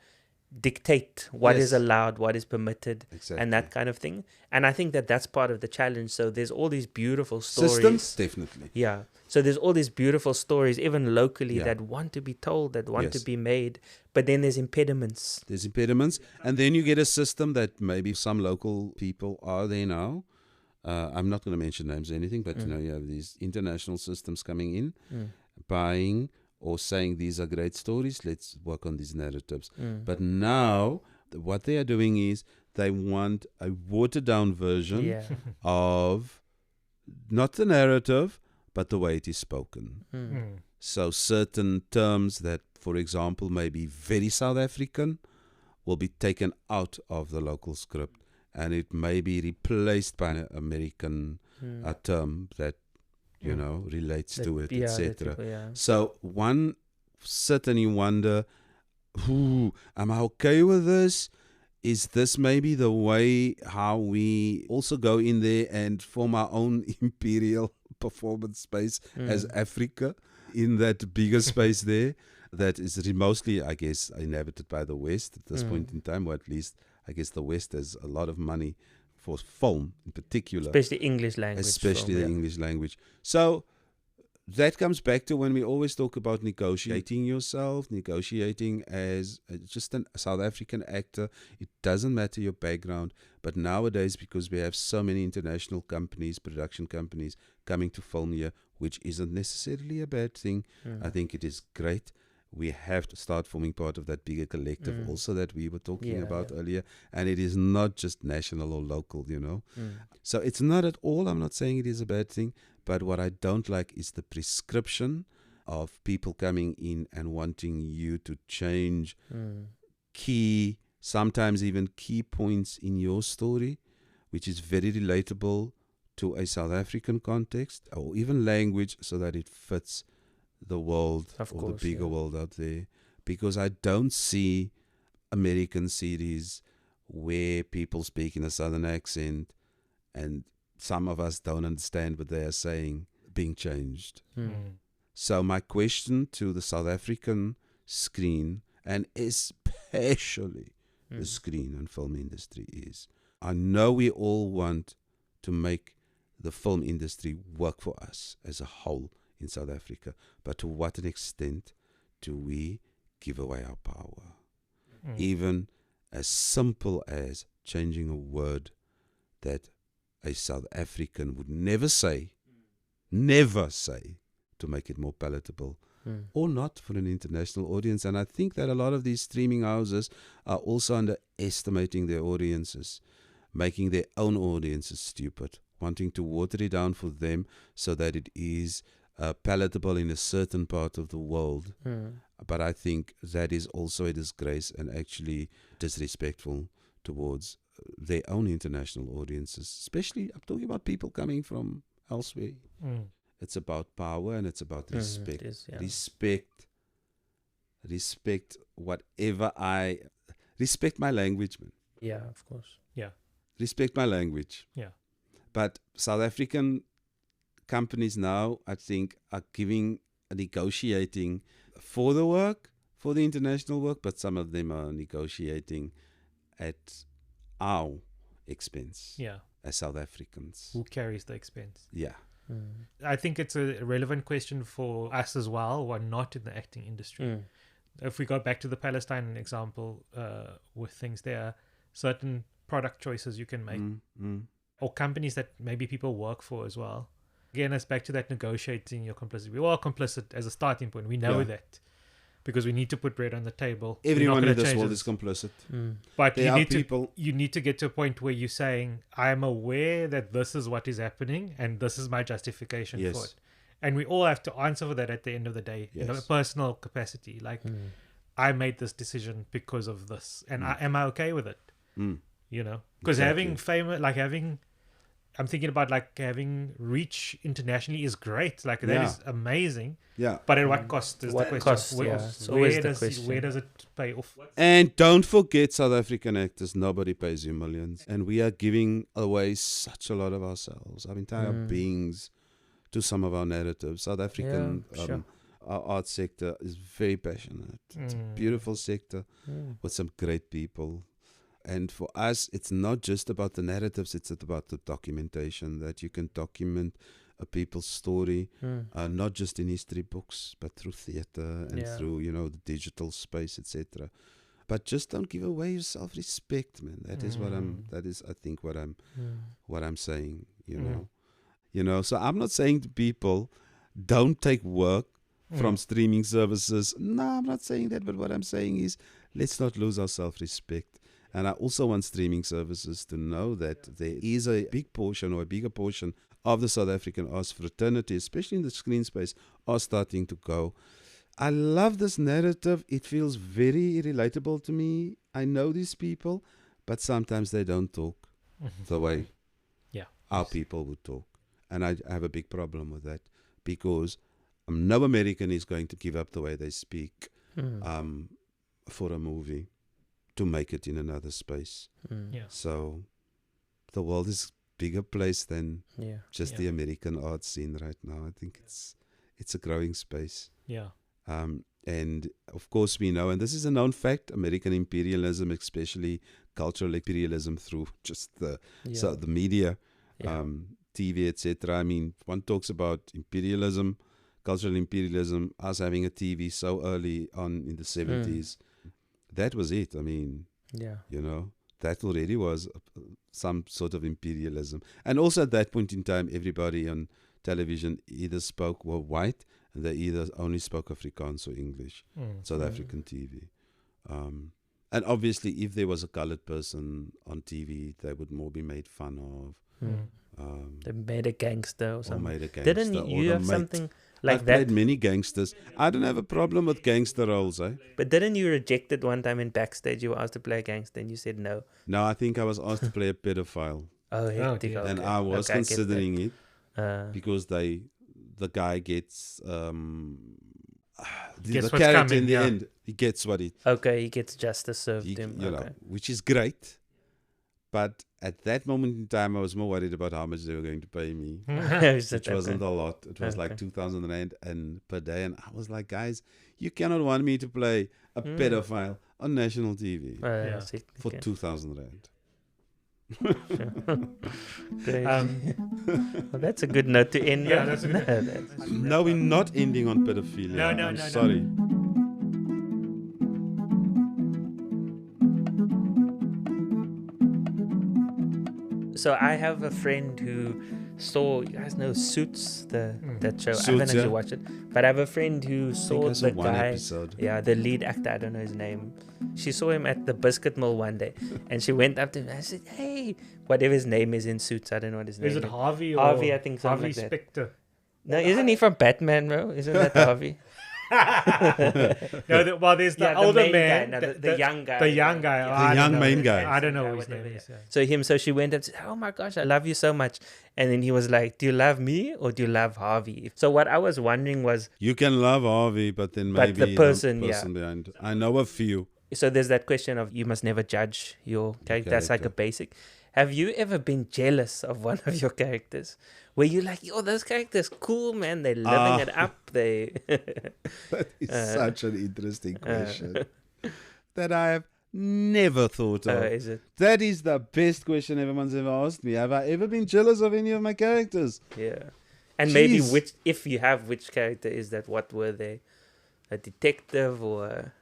Speaker 2: dictate what is allowed, what is permitted, and that kind of thing. And I think that that's part of the challenge. So there's all these beautiful stories.
Speaker 3: Systems, definitely.
Speaker 2: Yeah. So there's all these beautiful stories, even locally, that want to be told, that want to be made. But then there's impediments.
Speaker 3: There's impediments. And then you get a system that maybe some local people are there now. I'm not going to mention names or anything, but you have these international systems coming in, buying or saying these are great stories, let's work on these narratives. But now what they are doing is they want a watered down version of not the narrative, but the way it is spoken. So certain terms that, for example, may be very South African will be taken out of the local script, and it may be replaced by an American term that relates to it, etc. So one certainly wonder, am I okay with this? Is this maybe the way how we also go in there and form our own imperial performance space as Africa in that bigger space there that is mostly, I guess, inhabited by the West at this point in time, or at least I guess the West has a lot of money for film in particular.
Speaker 2: Especially English language.
Speaker 3: Especially the English language. So that comes back to when we always talk about negotiating yourself, negotiating as just a South African actor. It doesn't matter your background, but nowadays, because we have so many international companies, production companies coming to film here, which isn't necessarily a bad thing. I think it is great. We have to start forming part of that bigger collective also that we were talking about earlier. And it is not just national or local, So it's not at all, I'm not saying it is a bad thing, but what I don't like is the prescription of people coming in and wanting you to change key, sometimes even key points in your story, which is very relatable to a South African context or even language, so that it fits the world or the bigger world out there. Because I don't see American series where people speak in a southern accent and some of us don't understand what they are saying being changed. So my question to the South African screen, and especially the screen and film industry, is I know we all want to make the film industry work for us as a whole in South Africa, but to what an extent do we give away our power? Even as simple as changing a word that a South African would never say to make it more palatable, or not for an international audience. And I think that a lot of these streaming houses are also underestimating their audiences, making their own audiences stupid, wanting to water it down for them so that it is palatable in a certain part of the world. But I think that is also a disgrace and actually disrespectful towards their own international audiences. Especially, I'm talking about people coming from elsewhere. It's about power and it's about respect. Respect whatever respect my language, man.
Speaker 2: Yeah, of course.
Speaker 1: Yeah.
Speaker 3: Respect my language.
Speaker 1: Yeah.
Speaker 3: But South African companies now, I think, are negotiating for the work, for the international work, but some of them are negotiating at our expense.
Speaker 1: Yeah.
Speaker 3: As South Africans.
Speaker 1: Who carries the expense?
Speaker 3: Yeah.
Speaker 1: I think it's a relevant question for us as well, who are not in the acting industry. If we go back to the Palestine example, with things there, certain product choices you can make, or companies that maybe people work for as well. again, it's back to that negotiating your complicity. We're all complicit as a starting point. We know that because we need to put bread on the table.
Speaker 3: Everyone in this world is complicit.
Speaker 1: But
Speaker 3: There are people.
Speaker 1: you need to get to a point where you're saying, I am aware that this is what is happening and this is my justification for
Speaker 3: Yes.
Speaker 1: it. And we all have to answer for that at the end of the day in a
Speaker 3: Yes.
Speaker 1: personal capacity. Like, I made this decision because of this. And am I okay with it? You know? Because having fame, like having... I'm thinking about like having reach internationally is great. Like that is amazing.
Speaker 3: Yeah.
Speaker 1: But at what cost is
Speaker 2: What
Speaker 1: the question?
Speaker 2: cost, it's always the question.
Speaker 1: Where does it pay off?
Speaker 3: And don't forget, South African actors, nobody pays you millions. And we are giving away such a lot of ourselves, our entire beings, to some of our narratives. South African our art sector is very passionate. It's a beautiful sector with some great people. And for us, it's not just about the narratives, it's about the documentation, that you can document a people's story, not just in history books, but through theatre and through, you know, the digital space, etc. But just don't give away your self-respect, man. That is what I think what I'm saying, you know. So I'm not saying to people, don't take work from streaming services. No, I'm not saying that, but what I'm saying is, let's not lose our self-respect. And I also want streaming services to know that there is a big portion or a bigger portion of the South African arts fraternity, especially in the screen space, are starting to go. I love this narrative. It feels very relatable to me. I know these people, but sometimes they don't talk the way our people would talk. And I have a big problem with that because no American is going to give up the way they speak for a movie to make it in another space. So the world is a bigger place than just the American art scene right now. I think it's a growing space. And of course we know, and this is a known fact, American imperialism, especially cultural imperialism through just the media, TV, etc. I mean, one talks about imperialism, cultural imperialism, us having a TV so early on in the 70s. That was it. I mean, you know, that already was some sort of imperialism. And also at that point in time, everybody on television either were white, and they either only spoke Afrikaans or English, South African TV. And obviously, if there was a colored person on TV, they would more be made fun of.
Speaker 2: They made a gangster or something.
Speaker 3: Made a gangster.
Speaker 2: Didn't you have something like
Speaker 3: I've
Speaker 2: that?
Speaker 3: played many gangsters. I don't have a problem with gangster roles, eh?
Speaker 2: But didn't you reject it one time in backstage? You were asked to play a gangster and you said no.
Speaker 3: No, I think I was asked to play a pedophile.
Speaker 2: Oh, hectic.
Speaker 1: dear.
Speaker 3: And
Speaker 2: Okay.
Speaker 3: I was
Speaker 2: Okay, I get
Speaker 3: considering it
Speaker 2: that.
Speaker 3: because the guy gets the
Speaker 1: Gets what's
Speaker 3: character
Speaker 1: coming,
Speaker 3: in the end. He gets what he
Speaker 2: Okay, he gets justice served him.
Speaker 3: you know,
Speaker 2: Okay.
Speaker 3: which is great. But at that moment in time, I was more worried about how much they were going to pay me, which wasn't a lot. It was like 2,000 Rand per day. And I was like, guys, you cannot want me to play a pedophile on national TV for 2,000 Rand.
Speaker 2: Great. Well, that's a good note to end on.
Speaker 1: that's a good
Speaker 3: No, we're not ending on pedophilia.
Speaker 1: No,
Speaker 3: I'm
Speaker 1: no.
Speaker 3: sorry.
Speaker 2: So I have a friend who saw, you guys know Suits, that show. I
Speaker 3: Suits,
Speaker 2: don't know if
Speaker 3: yeah.
Speaker 2: you watch it, but I have a friend who saw
Speaker 3: that's
Speaker 2: the
Speaker 3: one
Speaker 2: guy.
Speaker 3: episode.
Speaker 2: Yeah, the lead actor. I don't know his name. She saw him at the biscuit mill one day, and she went up to him and I said, "Hey, whatever his name is in Suits, I don't know what his name
Speaker 1: Is
Speaker 2: is."
Speaker 1: it Harvey or
Speaker 2: Harvey, I think something
Speaker 1: Harvey
Speaker 2: like that.
Speaker 1: Specter?
Speaker 2: No, isn't he from Batman, bro? Isn't that Harvey?
Speaker 1: No, well, there's the
Speaker 2: Yeah, the
Speaker 1: older
Speaker 2: main
Speaker 1: man,
Speaker 2: guy, no, the young guy.
Speaker 1: The young guy.
Speaker 2: Yeah.
Speaker 1: I
Speaker 3: The
Speaker 1: don't
Speaker 3: young
Speaker 1: know.
Speaker 3: main guy.
Speaker 1: I don't know
Speaker 2: Yeah,
Speaker 1: his name
Speaker 2: whatever,
Speaker 1: is. Yeah.
Speaker 2: So she went up and said, "Oh my gosh, I love you so much." And then he was like, "Do you love me or do you love Harvey?" So what I was wondering was,
Speaker 3: You can love Harvey, but then
Speaker 2: But
Speaker 3: maybe
Speaker 2: the person,
Speaker 3: behind it. I know a few.
Speaker 2: so there's that question of you must never judge your character. That's like a basic. Have you ever been jealous of one of your characters? Where you're like, yo, those characters cool, man. They're living it up. They
Speaker 3: That is such an interesting question that I have never thought of.
Speaker 2: is it?
Speaker 3: That is the best question everyone's ever asked me. Have I ever been jealous of any of my characters?
Speaker 2: Yeah. And maybe
Speaker 3: Jeez.
Speaker 2: if you have, which character is that? What were they? A detective or?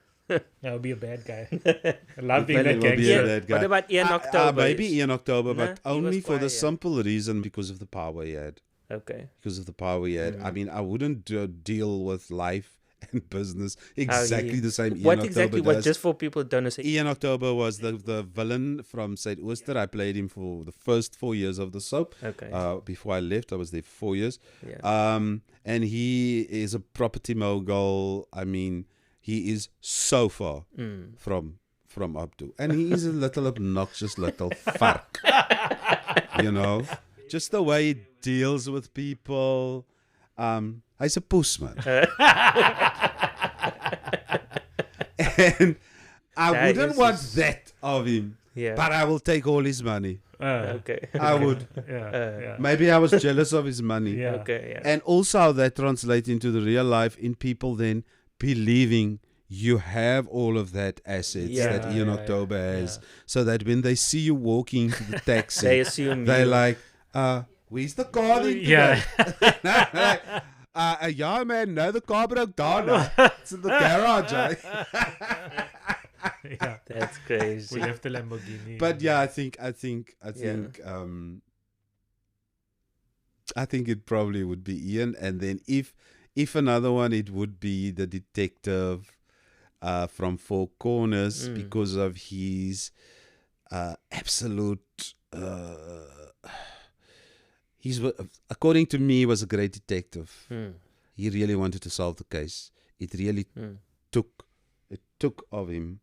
Speaker 1: That would be a bad guy. I love being
Speaker 3: Maybe
Speaker 1: that
Speaker 3: will be
Speaker 1: gangster.
Speaker 3: a bad guy.
Speaker 2: What about Ian October?
Speaker 3: Maybe Ian October,
Speaker 2: Nah,
Speaker 3: but
Speaker 2: he
Speaker 3: only
Speaker 2: was
Speaker 3: for the
Speaker 2: quiet.
Speaker 3: simple reason because of the power he had.
Speaker 2: Okay.
Speaker 3: because of the power he had. I mean, I wouldn't deal with life and business exactly the same.
Speaker 2: What
Speaker 3: Ian
Speaker 2: exactly?
Speaker 3: October
Speaker 2: What
Speaker 3: does.
Speaker 2: just for people who don't know?
Speaker 3: Ian October was the villain from Suidooster. I played him for the first 4 years of the soap.
Speaker 2: Okay.
Speaker 3: Before I left, I was there 4 years.
Speaker 2: Yeah.
Speaker 3: And he is a property mogul. I mean, he is so far from Abdu. And he is a little obnoxious little fuck. You know? Just the way he deals with people. He's a poes, man. And I
Speaker 2: That
Speaker 3: wouldn't
Speaker 2: is
Speaker 3: want
Speaker 2: just-
Speaker 3: that of him.
Speaker 2: Yeah.
Speaker 3: But I will take all his money.
Speaker 2: Okay.
Speaker 3: I would.
Speaker 1: Yeah.
Speaker 3: Maybe I was jealous of his money.
Speaker 1: Yeah.
Speaker 2: Okay. Yeah.
Speaker 3: And also how that translates into the real life in people then believing you have all of that assets that Ian October has. So that when they see you walking into the taxi,
Speaker 2: They assume
Speaker 3: they're
Speaker 2: you.
Speaker 3: like, where's the car then
Speaker 1: Yeah.
Speaker 3: today? Yeah, man, no, the car broke down now. It's in the garage.
Speaker 1: Yeah.
Speaker 2: That's crazy.
Speaker 1: We left the Lamborghini.
Speaker 3: But yeah, I think it probably would be Ian, and then if another one, it would be the detective from Four Corners because of his absolute. According to me, was a great detective. He really wanted to solve the case. It really took of him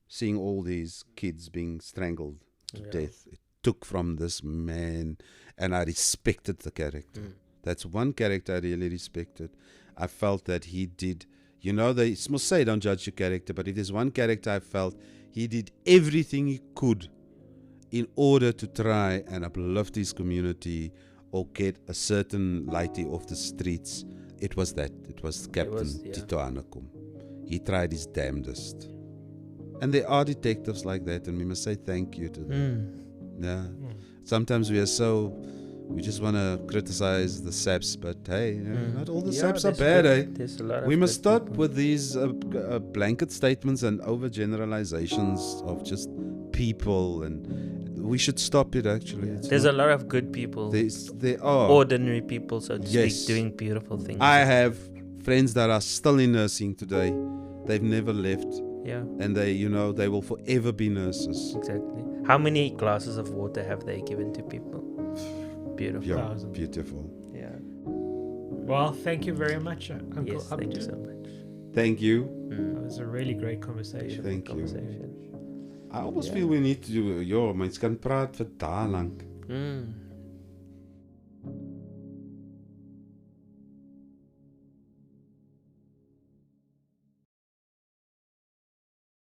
Speaker 3: seeing all these kids being strangled to death. It took from this man, and I respected the character. That's one character I really respected. I felt that he did, they must say don't judge your character, but if there's one character I felt he did everything he could in order to try and uplift his community or get a certain laity off the streets. It was Captain Tito Anakum. He tried his damnedest. And there are detectives like that, and we must say thank you to them. Yeah. Sometimes we just want to criticize the SAPs, but hey, not all the SAPs are bad, eh?
Speaker 2: There's a lot of
Speaker 3: We must
Speaker 2: good
Speaker 3: stop
Speaker 2: people.
Speaker 3: with these blanket statements and overgeneralizations of just people, and we should stop it, actually. It's
Speaker 2: There's
Speaker 3: not-
Speaker 2: a lot of good people,
Speaker 3: there are.
Speaker 2: ordinary people, so to
Speaker 3: Yes.
Speaker 2: speak, doing beautiful things.
Speaker 3: I have friends that are still in nursing today. They've never left,
Speaker 2: Yeah,
Speaker 3: and they will forever be nurses.
Speaker 2: exactly. How many glasses of water have they given to people? Beautiful.
Speaker 3: Yeah,
Speaker 1: Thousands.
Speaker 3: beautiful.
Speaker 2: Yeah.
Speaker 1: Well, thank you very much, Uncle
Speaker 2: Yes,
Speaker 1: Abdu.
Speaker 2: thank you so much.
Speaker 3: Thank you.
Speaker 1: It was a really great conversation.
Speaker 3: Thank you.
Speaker 2: Conversation.
Speaker 3: I almost feel we need to do. Mens kan praat vir dae lank.